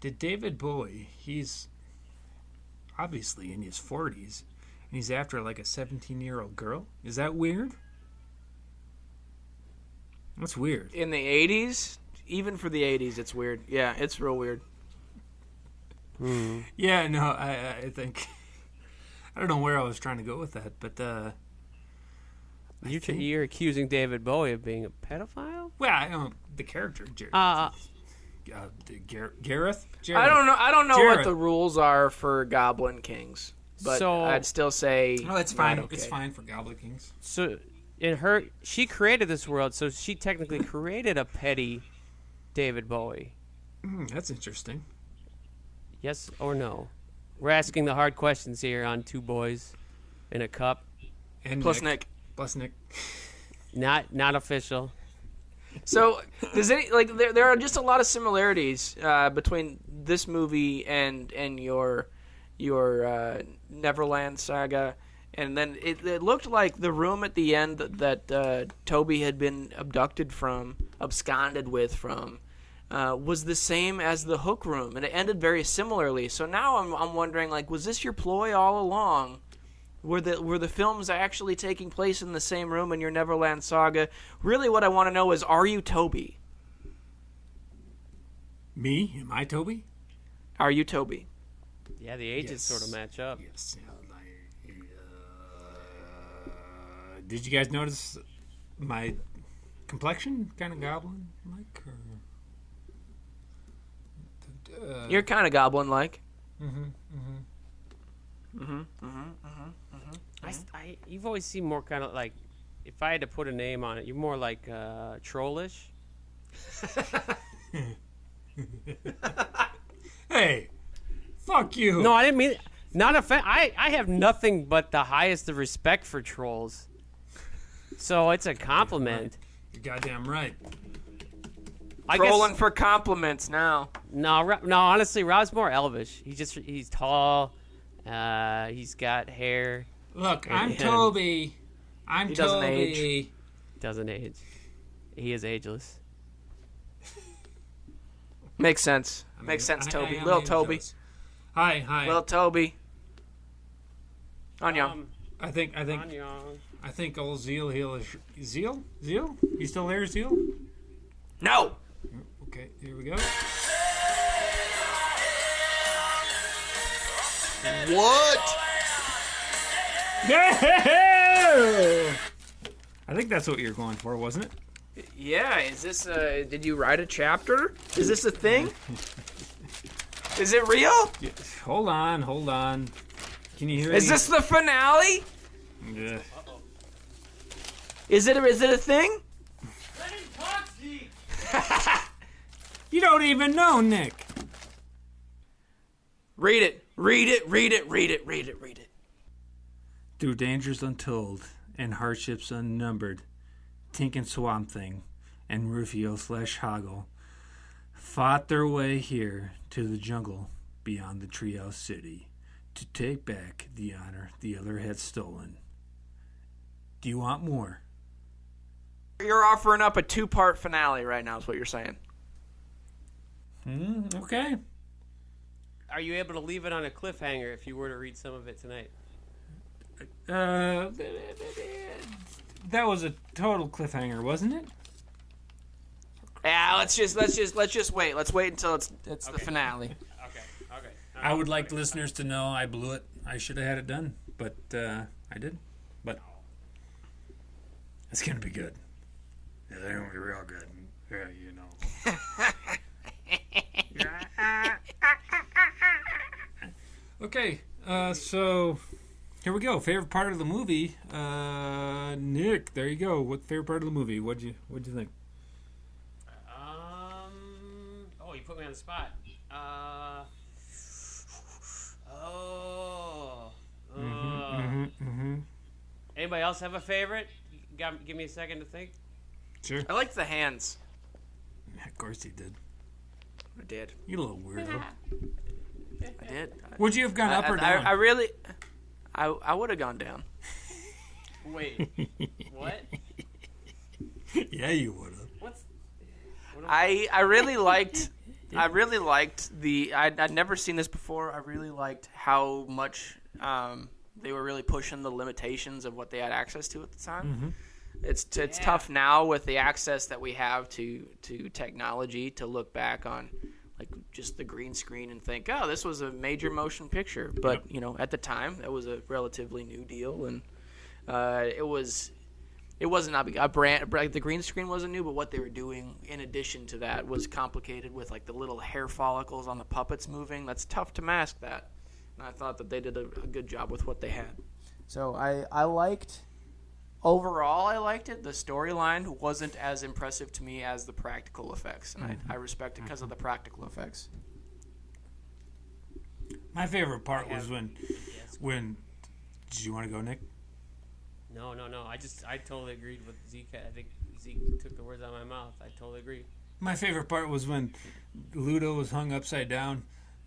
A: Did David Bowie? He's obviously in his 40s, and he's after like a 17-year-old girl. Is that weird? That's weird.
B: In the 80s, even for the 80s, it's weird. Yeah, it's real weird.
A: Yeah, no, I think. I don't know where I was trying to go with that, but
D: you're accusing David Bowie of being a pedophile?
A: Well, I know the character Jerry. Gareth?
B: I don't know
A: Jareth.
B: what the rules are for Goblin Kings, but I'd still say
A: it's fine.
B: okay.
A: It's fine for Goblin Kings.
D: So, she created this world, so she technically created a petty David Bowie.
A: That's interesting.
D: Yes or no? We're asking the hard questions here on Two Boys in a Cup.
A: And
B: Plus Nick.
A: Plus Nick.
D: Not official.
B: So does any there are just a lot of similarities between this movie and your Neverland saga, and then it looked like the room at the end that Toby had been absconded from, was the same as the Hook room, and it ended very similarly. So now I'm wondering, like, was this your ploy all along? Were the films actually taking place in the same room in your Neverland saga? Really, what I want to know is, are you Toby?
A: Me? Am I Toby?
B: Are you Toby?
D: Yeah, the ages sort of match up.
A: Yes. Did you guys notice my complexion? Kind of goblin-like?
B: You're kind of goblin-like.
D: You've always seemed more kind of like, if I had to put a name on it, you're more like trollish.
A: Hey, fuck you.
D: No, I didn't mean not offend. I have nothing but the highest of respect for trolls, so it's a compliment.
A: You're goddamn right.
B: Trolling for compliments now.
D: No, honestly, Rob's more elvish. He's tall. He's got hair.
A: Look, I'm Toby.
B: He doesn't age.
D: Doesn't age. He is ageless.
B: Makes sense. Makes sense, Toby. Little Toby.
A: Hi.
B: Little Toby. Annyeong.
A: I think old Zeal. Zeal? You still there, Zeal?
B: No.
A: Okay, here we go.
B: What?
A: Yeah! I think that's what you're going for, wasn't it?
B: Yeah. Is this? Did you write a chapter? Is this a thing? Is it real?
A: Yeah. Hold on. Can you hear?
B: Is this the finale?
A: Yeah.
B: Is it a thing?
C: Let him talk, Zeke.
A: You don't even know, Nick.
B: Read it.
A: Through dangers untold and hardships unnumbered, Tink and Swamp Thing and Rufio/Hoggle fought their way here to the jungle beyond the Treehouse City to take back the honor the other had stolen. Do you want more?
B: You're offering up a 2-part finale right now is what you're saying.
A: Okay.
D: Are you able to leave it on a cliffhanger if you were to read some of it tonight?
A: That was a total cliffhanger, wasn't it?
B: Yeah, let's just wait. Let's wait until it's the finale.
D: Okay.
A: I would like listeners to know I blew it. I should have had it done, but I did. But it's gonna be good. Yeah, they're gonna be real good. Yeah, you know. Okay, so here we go. Favorite part of the movie, Nick. There you go. What favorite part of the movie? What'd you think?
D: Oh, you put me on the spot. Anybody else have a favorite? Give me a second to think.
A: Sure.
B: I liked the hands.
A: Of course he did.
B: I did.
A: You little weirdo.
B: I did.
A: Would you have gone up or down?
B: I would have gone down.
D: Wait, what?
A: Yeah, you would have.
B: I really liked. I really liked the. I'd never seen this before. I really liked how much they were really pushing the limitations of what they had access to at the time.
A: Mm-hmm.
B: It's tough now with the access that we have to technology to look back on, like, just the green screen and think, oh, this was a major motion picture. But, you know, at the time, that was a relatively new deal, and it was It wasn't a brand. Like, the green screen wasn't new, but what they were doing in addition to that was complicated with like the little hair follicles on the puppets moving. That's tough to mask that. And I thought that they did a good job with what they had. So I liked. Overall, I liked it. The storyline wasn't as impressive to me as the practical effects, and I respect it because of the practical effects.
A: My favorite part was when. Did you want to go, Nick?
D: No. I totally agreed with Zeke. I think Zeke took the words out of my mouth. I totally agree.
A: My favorite part was when Ludo was hung upside down,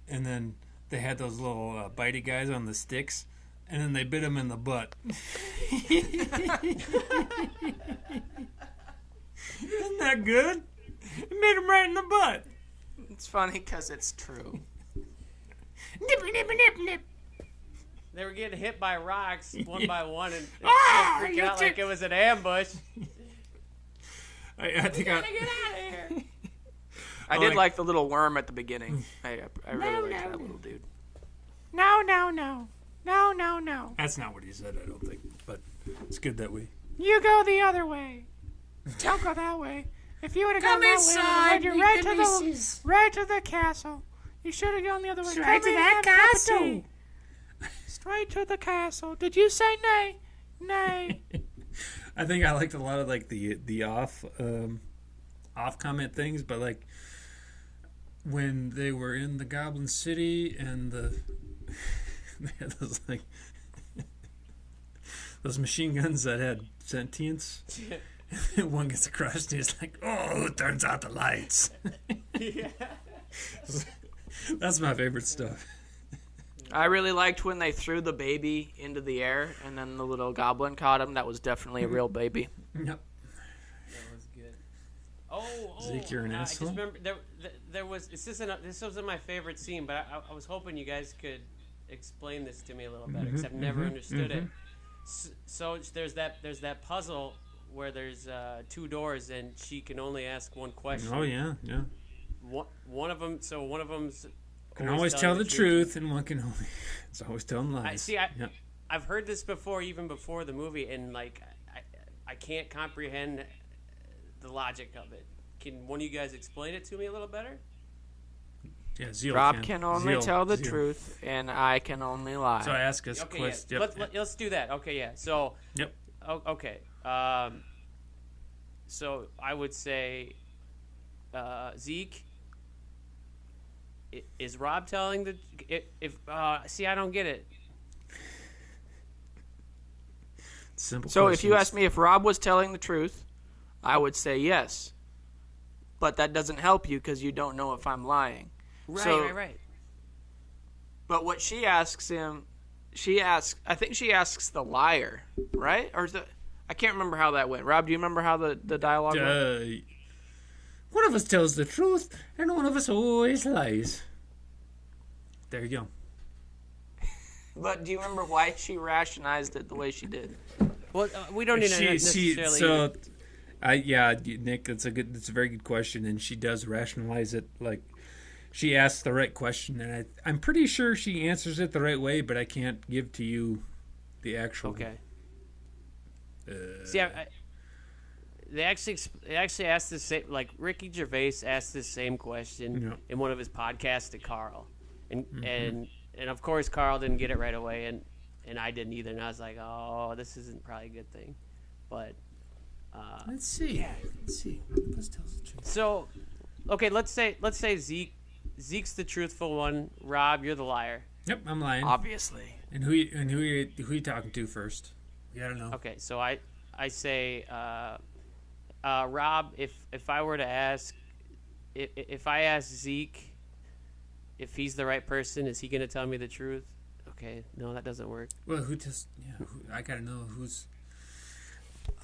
A: and then they had those little bitey guys on the sticks, and then they bit him in the butt. Isn't that good? It made him right in the butt.
B: It's funny because it's true.
A: Nip, nip, nip, nip.
D: They were getting hit by rocks one by one and freaking out like it was an ambush.
A: I think
D: gotta get out of here.
B: I did like the little worm at the beginning. I really liked that little dude.
A: No. That's not what he said, I don't think. But it's good that we.
E: You go the other way. Don't go that way. If you would have gone that way, you're right to the castle. You should have gone the other way.
A: Straight to that castle.
E: Straight to the castle. Did you say nay? Nay.
A: I think I liked a lot of like the off comment things, but like when they were in the Goblin City and they had those like those machine guns that had sentience. And one gets crushed and he's like, "Oh, who turns out the lights?"
D: Yeah.
A: That's my favorite stuff.
B: I really liked when they threw the baby into the air and then the little goblin caught him. That was definitely a real baby.
A: Yep.
D: That was good. Oh,
A: Zeke, you're an asshole.
D: I just remember there was this wasn't my favorite scene, but I was hoping you guys could explain this to me a little better because I've never understood it. So there's that puzzle where there's two doors and she can only ask one question.
A: Oh yeah.
D: One of them's
A: can always tell the truth, and one can only it's always telling lies.
D: I've heard this before, even before the movie, and like I can't comprehend the logic of it. Can one of you guys explain it to me a little better?
A: Yeah, Zeke
B: Rob can only tell the truth, and I can only lie.
A: So I ask us
D: questions. Yeah. Let's do that. Okay, yeah. So.
A: Yep.
D: Okay. So I would say, Zeke. Is Rob telling the see, I don't get it.
A: Simple.
B: So
A: questions.
B: if you ask me if Rob was telling the truth, I would say yes. But that doesn't help you because you don't know if I'm lying.
D: Right.
B: But what she asks him, I think she asks the liar, right? Or is I can't remember how that went. Rob, do you remember how the dialogue went?
A: One of us tells the truth, and one of us always lies. There you go.
B: But do you remember why she rationalized it the way she did?
D: Well, we don't need to necessarily.
A: Nick, that's a very good question, and she does rationalize it. Like, she asks the right question, and I'm pretty sure she answers it the right way, but I can't give to you the actual.
D: Okay. See, They actually asked the same, like Ricky Gervais asked the same question in one of his podcasts to Carl, and of course Carl didn't get it right away, and I didn't either, and I was like, oh, this isn't probably a good thing, but
A: let's see. Let's tell the truth.
D: So, okay, let's say Zeke's the truthful one. Rob, you're the liar.
A: Yep, I'm lying.
B: Obviously.
A: And who you talking to first? You gotta know.
D: Okay, so I say. Rob, if I were to ask, if I ask Zeke if he's the right person, is he going to tell me the truth? Okay, no, that doesn't work.
A: Well, I got to know who's...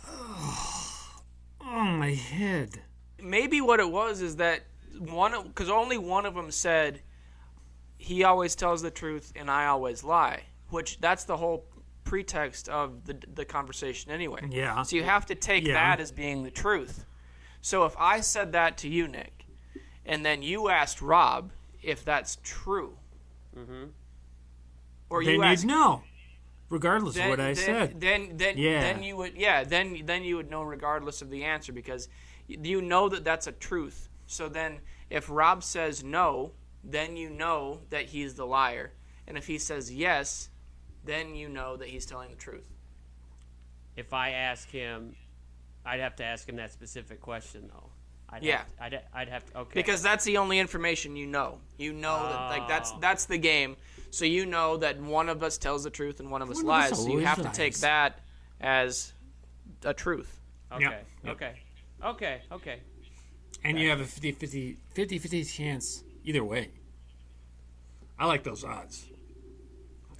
A: Oh, my head.
B: Maybe what it was is that because only one of them said, he always tells the truth and I always lie, which that's the whole pretext of the conversation anyway.
A: Yeah.
B: So you have to take that as being the truth. So if I said that to you, Nick, and then you asked Rob if that's true, or
A: they need to know. regardless of what I said.
B: Then you would know regardless of the answer, because you know that that's a truth. So then if Rob says no, then you know that he's the liar. And if he says yes, then you know that he's telling the truth.
D: If I ask him, I'd have to ask him that specific question, though. I'd have to. Okay.
B: Because that's the only information you know. You know that that's the game. So you know that one of us tells the truth and one of us lies. So you have to take that as a truth.
D: Okay. Okay.
A: And you have a 50-50 chance either way. I like those odds.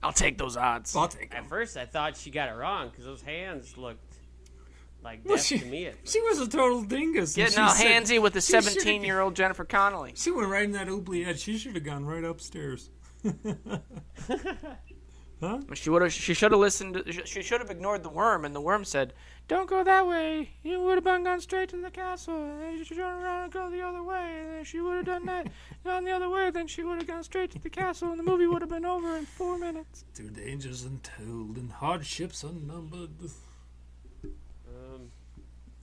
B: I'll take those odds.
A: I'll take them.
D: At first, I thought she got it wrong because those hands looked like death to me.
A: She was a total dingus.
B: Getting all handsy with the 17-year-old Jennifer Connelly.
A: She went right in that oubliette. She should have gone right upstairs. Huh?
B: She should have listened. She should have ignored the worm, and the worm said, "Don't go that way. You would have gone straight to the castle. And you should turn around and go the other way." And then she would have done that, gone the other way. Then she would have gone straight to the castle, and the movie would have been over in 4 minutes.
A: Through dangers untold and hardships unnumbered.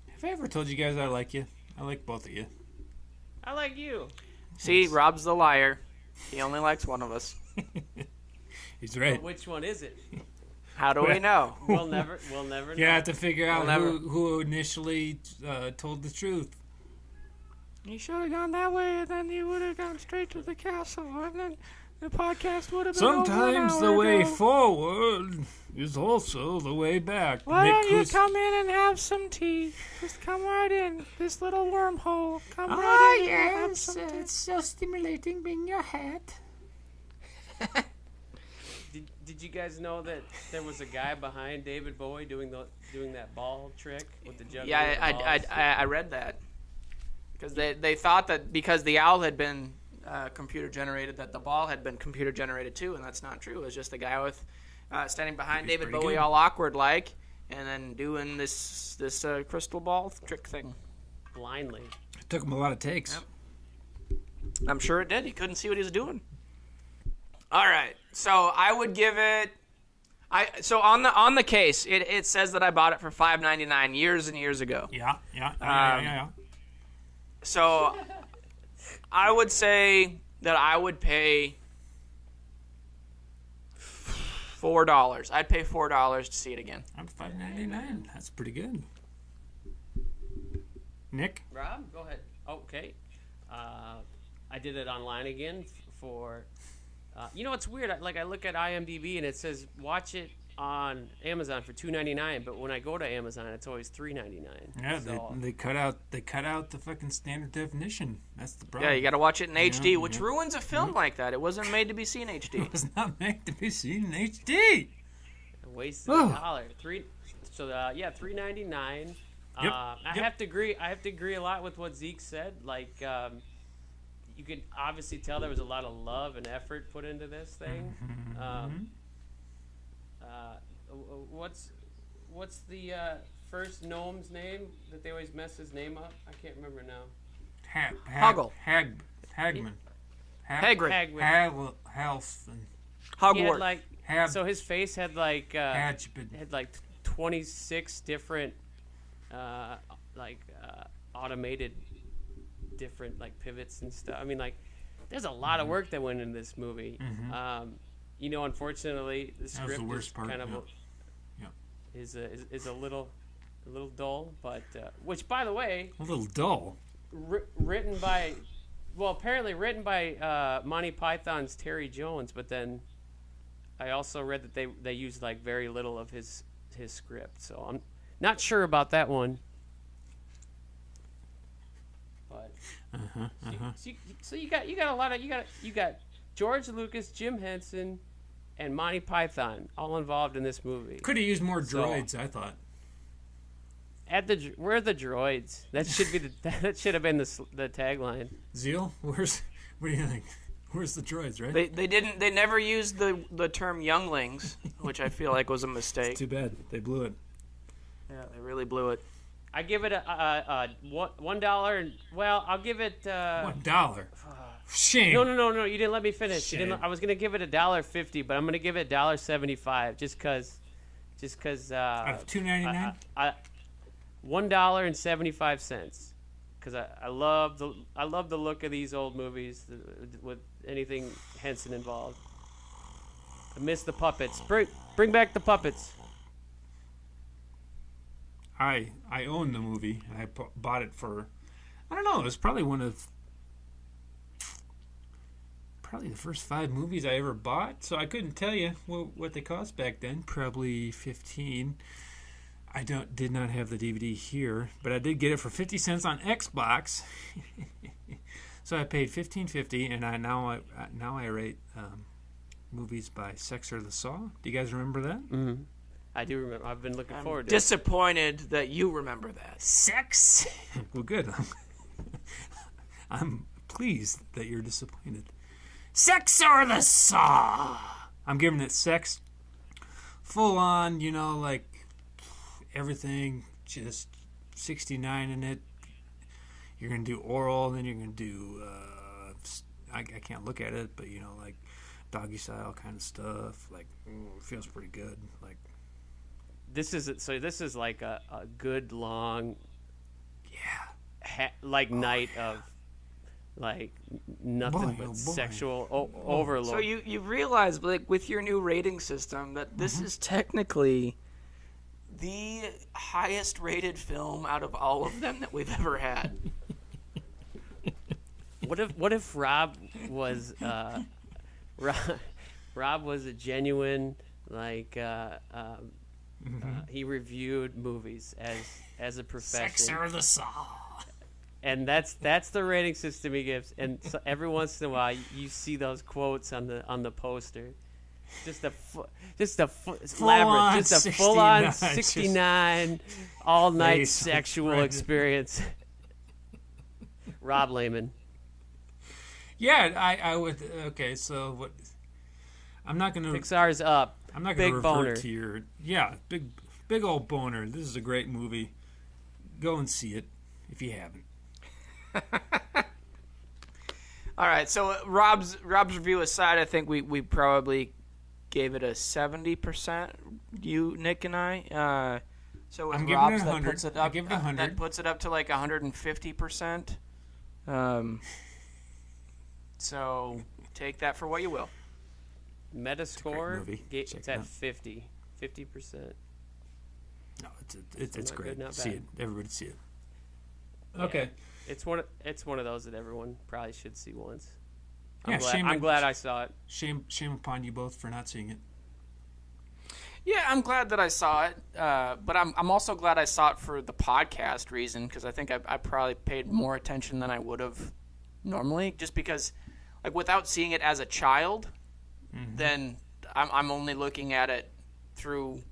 A: Have I ever told you guys I like you? I like both of you.
D: I like you.
B: See, Rob's the liar. He only likes one of us.
A: He's right.
D: But which one is it?
B: How do we know?
D: We'll never know.
A: You have to figure out who initially told the truth.
E: You should have gone that way, and then you would have gone straight to the castle, and then the podcast would have been
A: Sometimes
E: over
A: the way
E: ago.
A: forward is also the way back.
E: Why don't you come in and have some tea? Just come right in. This little wormhole. Come right in. And have some tea.
A: It's so stimulating being your hat.
D: Did you guys know that there was a guy behind David Bowie doing that ball trick with the juggling?
B: Yeah, I read that. Because they thought that because the owl had been computer generated, that the ball had been computer generated too, and that's not true. It was just a guy with standing behind David Bowie, good. All awkward like, and then doing this crystal ball trick thing
D: blindly.
A: It took him a lot of takes.
B: Yep. I'm sure it did. He couldn't see what he was doing. All right, so I would give it. So on the case, it says that I bought it for $5.99 years and years ago.
A: Yeah.
B: So I would say that I would pay $4. I'd pay $4 to see it again.
A: I'm $5.99. That's pretty good. Nick?
D: Rob, go ahead. Okay. I did it online again for... you know what's weird? I look at IMDb and it says watch it on Amazon for $2.99, but when I go to Amazon, it's always $3.99.
A: Yeah, so. they cut out the fucking standard definition. That's the problem.
B: Yeah, you got to watch it in HD, which ruins a film like that. It wasn't made to be seen in HD.
A: It was not made to be seen in HD.
D: Wasted $1. $3.99.
A: Yep.
D: I have to agree. I have to agree a lot with what Zeke said. Like. You could obviously tell there was a lot of love and effort put into this thing. What's the first gnome's name that they always mess his name up? I can't remember now.
B: Hoggle.
A: Hagman.
B: Hagrid.
A: Halston.
B: Hogwarts.
D: So his face had like 26 different automated different like pivots and stuff. I mean, like, there's a lot of work that went into this movie. Unfortunately, the script is kind of is a little dull. But which, by the way,
A: a little dull.
D: Written by Monty Python's Terry Jones, but then I also read that they used like very little of his script, so I'm not sure about that one. So you got a lot of you got George Lucas, Jim Henson, and Monty Python all involved in this movie.
A: Could have used more droids, I thought.
D: Where are the droids? That should be that should have been the tagline.
A: Zeal, what do you think? Where's the droids? Right?
B: They never used the term younglings, which I feel like was a mistake.
A: It's too bad. They blew it.
B: Yeah, they really blew it.
D: I give it a $1. Well, I'll give it
A: $1 Shame.
D: No. You didn't let me finish.
A: Shame.
D: I was gonna give it $1.50, but I'm gonna give it $1.75 just cause.
A: Out of $2.99.
D: $1.75. Because I love the look of these old movies with anything Henson involved. I miss the puppets. Bring back the puppets.
A: I own the movie. I bought it for, I don't know, it was probably the first 5 movies I ever bought, so I couldn't tell you what they cost back then. Probably 15. I did not have the DVD here, but I did get it for 50 cents on Xbox. So I paid $15.50, and now I rate movies by Sex or the Saw. Do you guys remember that?
D: Mm-hmm. I do remember. I've been looking forward to
B: disappointed that you remember that.
A: Sex? Well, good. I'm pleased that you're disappointed. Sex or the Saw? I'm giving it sex. Full on, like everything, just 69 in it. You're going to do oral, then you're going to do, I can't look at it, but, like doggy style kind of stuff. Like, it feels pretty good. Like,
D: This is like a good long, night of like nothing but sexual overload.
B: So you realize, like, with your new rating system, that this is technically the highest rated film out of all of them that we've ever had.
D: What if Rob was Rob was a genuine he reviewed movies as a profession.
A: Sex or the Saw.
D: And that's the rating system he gives. And so every once in a while, you see those quotes on the poster. Just a Labyrinth, just a full on 69 all night sexual experience. Rob Lehman.
A: Yeah, I would. Okay, so what? I'm not going to.
D: Pixar's up.
A: I'm not going to revert
D: boner.
A: to your. Yeah, big old boner. This is a great movie. Go and see it if you haven't.
B: All right, so Rob's review aside, I think we probably gave it a 70%. You, Nick, and I. So with
A: I'm giving
B: Rob's,
A: it 100.
B: that puts it up.
A: I give it 100.
B: That puts it up to like 150%. So take that for what you will.
D: Metascore,
A: it's
D: at 50%.
A: No, it's great.
D: Good,
A: see it. Everybody see it. Okay.
D: It's one of those that everyone probably should see once.
A: I'm
D: I'm glad I saw it.
A: Shame upon you both for not seeing it.
B: Yeah, I'm glad that I saw it, but I'm also glad I saw it for the podcast reason, because I think I probably paid more attention than I would have normally, just because, like, without seeing it as a child, then I'm only looking at it through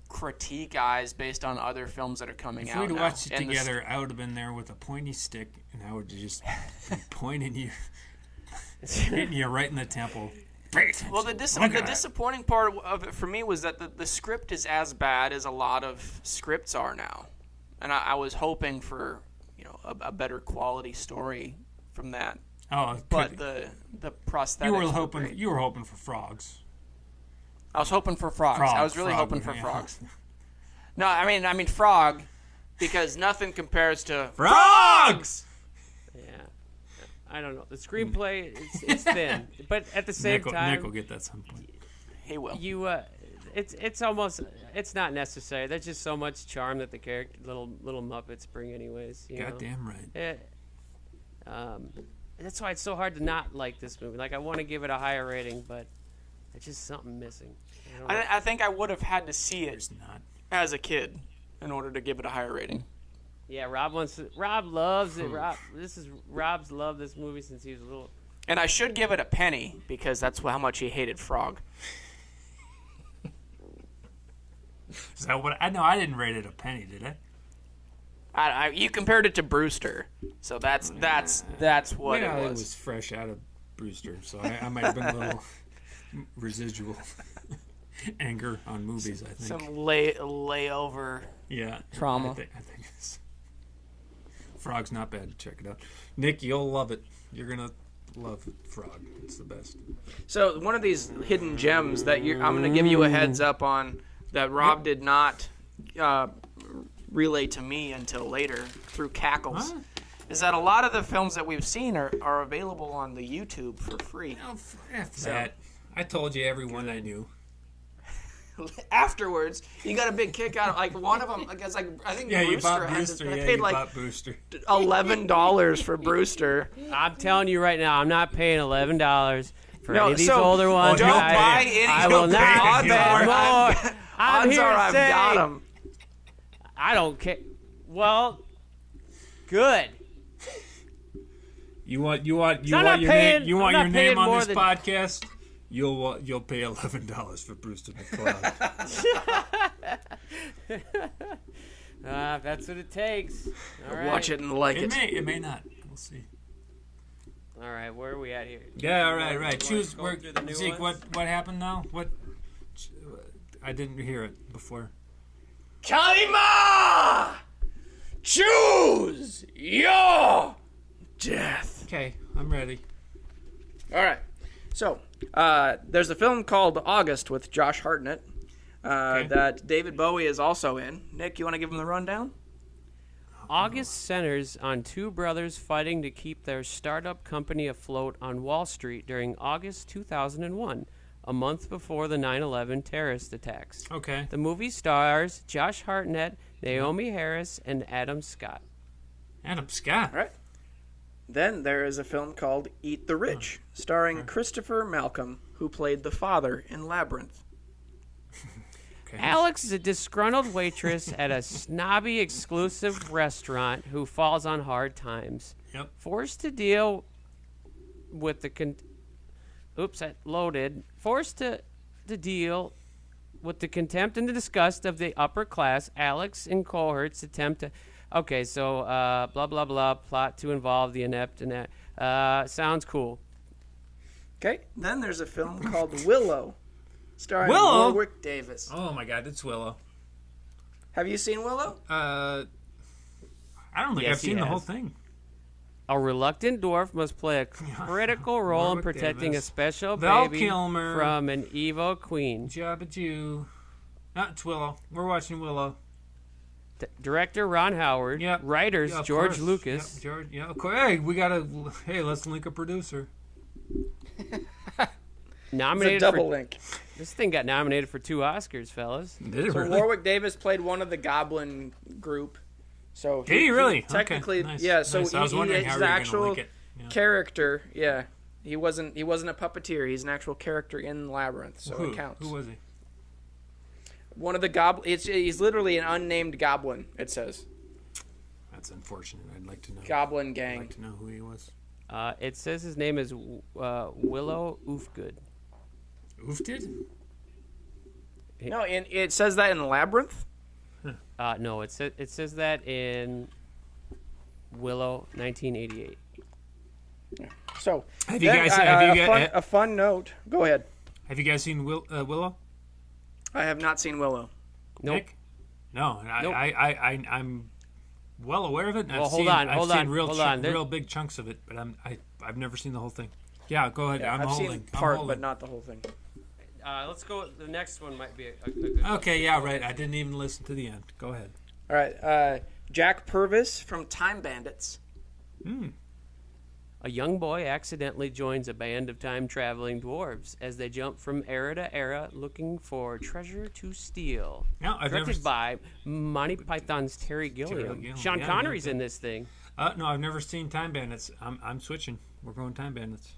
B: critique eyes based on other films that are coming out.
A: If we'd
B: now.
A: watched it together, I would have been there with a pointy stick, and I would just be pointing you, hitting you right in the temple.
B: Well, the disappointing part of it for me was that the script is as bad as a lot of scripts are now, and I was hoping for a better quality story from that.
A: Oh,
B: but the prosthetics.
A: You were hoping for frogs.
B: I was hoping for frogs. I was really hoping for frogs. No, I mean frog, because nothing compares to
A: frogs.
D: Yeah, I don't know. The screenplay it's thin, but at the same time,
A: Nick will get that some point.
B: He will.
D: It's almost not necessary. There's just so much charm that the little Muppets bring, anyways.
A: Goddamn right.
D: That's why it's so hard to not like this movie. Like, I want to give it a higher rating, but it's just something missing.
B: I think I would have had to see it as a kid in order to give it a higher rating.
D: Yeah, Rob loves it. Rob's loved this movie since he was little.
B: And I should give it a penny, because that's how much he hated Frog.
A: Is that what I know? I didn't rate it a penny, did I?
B: You compared it to Brewster, so that's what it was.
A: It was fresh out of Brewster, so I might have been a little residual anger on movies. I think
B: some layover.
A: Yeah,
B: trauma.
A: I think Frog's not bad. Check it out, Nick. You'll love it. You're gonna love Frog. It's the best.
B: So one of these hidden gems that I'm going to give you a heads up on that Rob did not relay to me until later through cackles.
A: Huh?
B: Is that a lot of the films that we've seen are available on the YouTube for free.
A: After that, I told you every one I knew.
B: Afterwards, you got a big kick out of like one of them. I guess I think
A: Yeah, you bought
B: Brewster.
A: Brewster.
B: I
A: Yeah,
B: paid
A: you
B: like
A: bought Brewster.
B: $11 for Brewster.
D: I'm telling you right now, I'm not paying $11 for any of these older ones.
B: Don't buy any.
D: I will not spend more.
B: Odds are I've got them.
D: I don't care. Well, good.
A: You want your
D: I'm
A: name? You want
D: not
A: your
D: paying
A: name on
D: more
A: this
D: than-
A: podcast? You'll pay $11 for Brewster McCloud.
D: That's what it takes. All right.
B: Watch it and like it.
A: It may not. We'll see.
D: All right, where are we at here?
A: Yeah, all right. Choose
D: scroll
A: where,
D: through the new
A: Zeke.
D: ones?
A: What happened now? What? I didn't hear it before.
B: Kalima! Choose your death.
A: Okay, I'm ready.
B: All right. So, there's a film called August with Josh Hartnett that David Bowie is also in. Nick, you want to give him the rundown?
D: August centers on two brothers fighting to keep their startup company afloat on Wall Street during August 2001, a month before the 9/11 terrorist attacks.
A: Okay.
D: The movie stars Josh Hartnett, Naomi Harris, and Adam Scott.
A: Adam Scott.
B: All right. Then there is a film called Eat the Rich, starring Christopher Malcolm, who played the father in Labyrinth.
A: Okay.
D: Alex is a disgruntled waitress at a snobby exclusive restaurant who falls on hard times.
A: Yep.
D: Forced to deal with the Forced to deal with the contempt and the disgust of the upper class, Alex and Cohort's attempt to... Okay, so blah, blah, blah, plot to involve the inept and that. Sounds cool.
B: Okay. Then there's a film called Willow, starring
A: Willow?
B: Warwick Davis.
A: Oh my God, it's Willow.
B: Have you seen Willow?
A: I don't think
D: Yes,
A: I've seen
D: he
A: the whole
D: has.
A: thing.
D: A reluctant dwarf must play a critical role in
A: Warwick
D: protecting
A: Davis.
D: a special
A: Val
D: baby
A: Kilmer.
D: from an evil queen.
A: Jabba Jew. No, it's Willow. We're watching Willow.
D: Director Ron Howard.
A: Yep.
D: Writers
A: Yeah, of
D: George
A: course.
D: Lucas.
A: Yep, George. Yeah, of course. Hey, let's link a producer.
B: It's
D: Nominated
B: a double
D: for,
B: link.
D: This thing got nominated for 2 Oscars, fellas.
A: Did it
B: So
A: really?
B: Warwick Davis played one of the Goblin group. So
A: Did he really?
B: technically,
A: Okay, nice,
B: yeah. So
A: nice. I was wondering how
B: he's
A: you
B: the
A: were gonna
B: actual
A: link it. Yeah.
B: character. Yeah, he wasn't a puppeteer. He's an actual character in Labyrinth, so
A: Who?
B: it counts.
A: Who was he?
B: One of the goblins. He's literally an unnamed goblin. It says
A: That's unfortunate. I'd like to know.
B: Goblin
A: I'd
B: Gang.
A: like to know who he was.
D: It says his name is Willow Oofgood.
A: Oofted?
B: No, and it says that in Labyrinth.
D: No, it says that in Willow, 1988.
B: So
A: Have you guys?
B: a fun note. Go ahead.
A: Have you guys seen Willow?
B: I have not seen Willow.
D: Nope.
A: Nick? No,
D: Nope.
A: I'm well aware of it. And
D: Well,
A: I've
D: hold
A: seen,
D: on,
A: I've
D: hold
A: seen
D: on,
A: real
D: hold on. There-
A: real big chunks of it, but I've never seen the whole thing. Yeah, go ahead.
B: Yeah,
A: I'm
B: I've
A: holding.
B: seen
A: I'm
B: part,
A: holding.
B: but not the whole thing.
D: Let's go. The next one might be a good one.
A: Okay, yeah, right. I didn't even listen to the end. Go ahead.
B: All right, Jack Purvis from Time Bandits.
D: A young boy accidentally joins a band of time-traveling dwarves as they jump from era to era looking for treasure to steal.
A: No, I've never.
D: Directed by Monty Python's Terry Gilliam.
A: Gilliam.
D: Sean
A: Yeah,
D: Connery's
A: yeah.
D: in this thing.
A: No, I've never seen Time Bandits. I'm switching. We're going Time Bandits.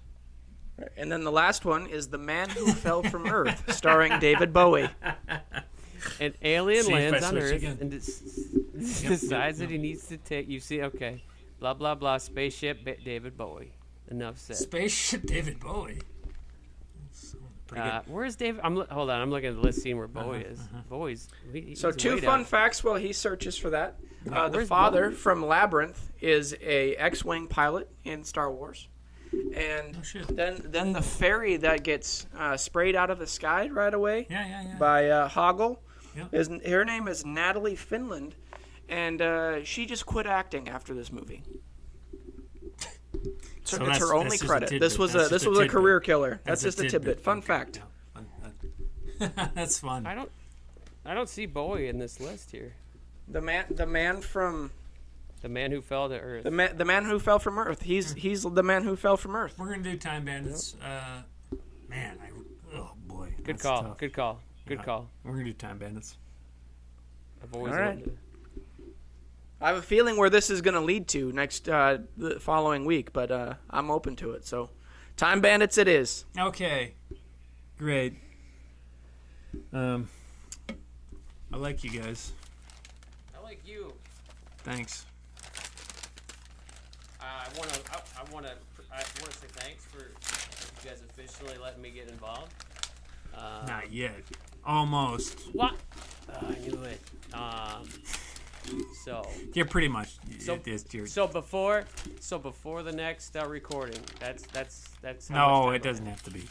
B: And then the last one is The Man Who Fell from Earth, starring David Bowie.
D: An alien
A: See if I
D: lands on
A: switch
D: Earth
A: again.
D: and decides that he needs to take. You see, okay, blah blah blah. Spaceship, David Bowie. Enough said.
A: Spaceship David Bowie. That's pretty good.
D: Where's David? Hold on. I'm looking at the list, seeing where Bowie is. Bowie's.
B: So two fun facts while he searches for that. The
D: Where's
B: father
D: Bowie?
B: from Labyrinth is a X-wing pilot in Star Wars. And
A: shit.
B: then the fairy that gets sprayed out of the sky right away
A: Yeah.
B: by Hoggle,
A: Yep.
B: her name is Natalie Finland, and she just quit acting after this movie. So it's her only credit. This was a career killer. That's just a tidbit. Fun fact.
A: That's fun.
D: I don't see Bowie in this list here.
B: The man
D: who fell to Earth.
B: The man who fell from Earth. He's the man who fell from Earth.
A: We're gonna do Time Bandits. Oh boy.
D: Good call.
A: Tough.
D: Good call. Good call.
A: We're gonna do Time Bandits.
D: I've always
B: All right.
D: wanted to.
B: I have a feeling where this is going to lead to the following week, but I'm open to it. So, Time Bandits it is.
A: Okay. Great. I like you guys.
D: I like you.
A: Thanks.
D: I want to say thanks for you guys officially letting me get involved.
A: Not yet. Almost.
D: What? I knew it. So
A: you're pretty much.
D: So before the next recording, that's.
A: No, it doesn't have to be.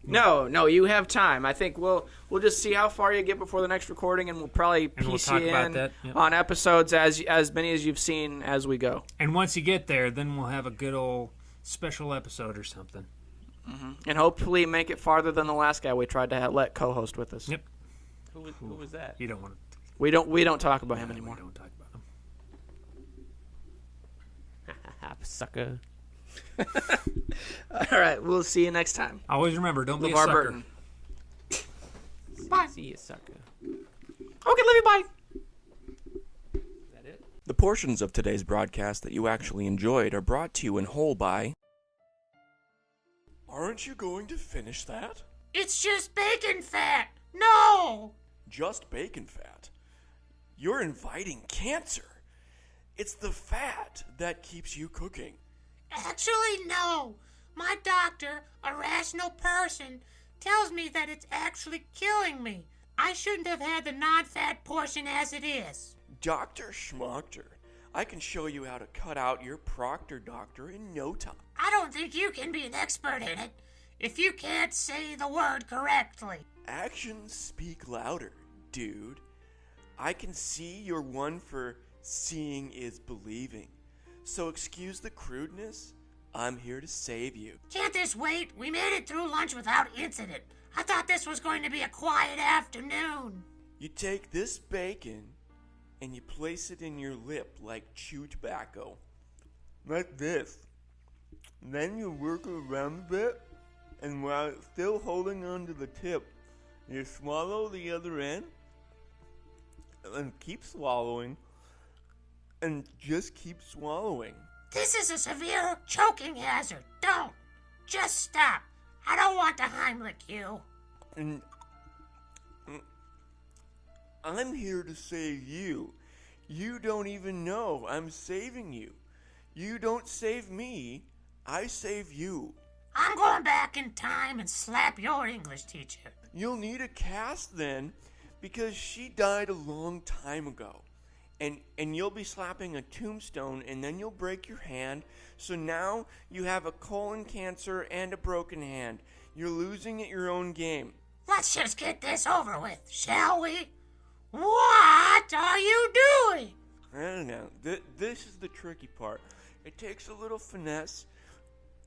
B: No, you have time. I think we'll just see how far you get before the next recording, and we'll probably piece you in on episodes as many as you've seen as we go.
A: And once you get there, then we'll have a good old special episode or something.
B: Mm-hmm. And hopefully make it farther than the last guy we tried to let co-host with us.
A: Yep.
D: Who was that?
A: You don't want to.
B: We don't talk about him anymore.
A: We don't talk about him.
D: Sucker.
B: All right, we'll see you next time.
A: Always remember, don't be a
B: LeVar
A: sucker.
B: Burton.
E: Bye.
D: See you, sucker.
B: Okay, Livy, bye.
D: Is that it?
F: The portions of today's broadcast that you actually enjoyed are brought to you in whole by... Aren't you going to finish that?
E: It's just bacon fat. No.
F: Just bacon fat? You're inviting cancer. It's the fat that keeps you cooking.
E: Actually, no. My doctor, a rational person, tells me that it's actually killing me. I shouldn't have had the non-fat portion as it is.
F: Dr. Schmockter, I can show you how to cut out your proctor doctor in no time.
E: I don't think you can be an expert in it if you can't say the word correctly.
F: Actions speak louder, dude. I can see you're one for seeing is believing. So excuse the crudeness. I'm here to save you.
E: Can't this wait? We made it through lunch without incident. I thought this was going to be a quiet afternoon.
F: You take this bacon and you place it in your lip like chew tobacco. Like this. Then you work around a bit, and while it's still holding onto the tip, you swallow the other end, and keep swallowing, and just keep swallowing.
E: This is a severe choking hazard. Don't. Just stop. I don't want to Heimlich you.
F: And I'm here to save you. You don't even know I'm saving you. You don't save me, I save you.
E: I'm going back in time and slap your English teacher.
F: You'll need a cast then, because she died a long time ago. And you'll be slapping a tombstone, and then you'll break your hand. So now you have a colon cancer and a broken hand. You're losing at your own game.
E: Let's just get this over with, shall we? What are you doing?
F: I don't know. This is the tricky part. It takes a little finesse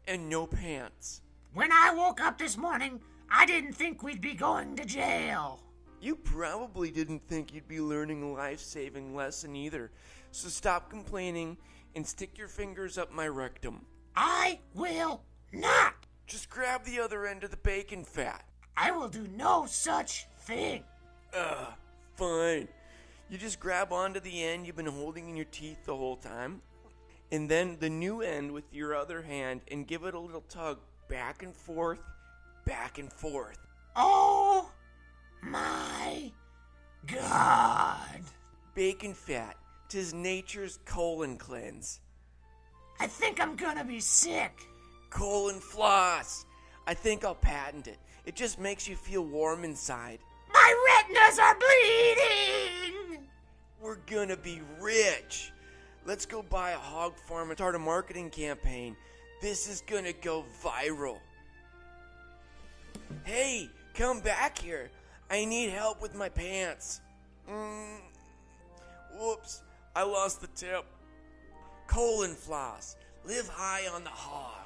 F: and no pants.
E: When I woke up this morning, I didn't think we'd be going to jail.
F: You probably didn't think you'd be learning a life-saving lesson either. So stop complaining and stick your fingers up my rectum.
E: I will not.
F: Just grab the other end of the bacon fat.
E: I will do no such thing.
F: Fine. You just grab onto the end you've been holding in your teeth the whole time, and then the new end with your other hand, and give it a little tug back and forth, back and forth.
E: Oh my God.
F: Bacon fat, 'tis nature's colon cleanse.
E: I think I'm gonna be sick.
F: Colon floss. I think I'll patent it. It just makes you feel warm inside.
E: My retinas are bleeding.
F: We're gonna be rich. Let's go buy a hog farm and start a marketing campaign. This is gonna go viral. Hey, come back here. I need help with my pants. Whoops, I lost the tip. Colon floss. live high on the hog.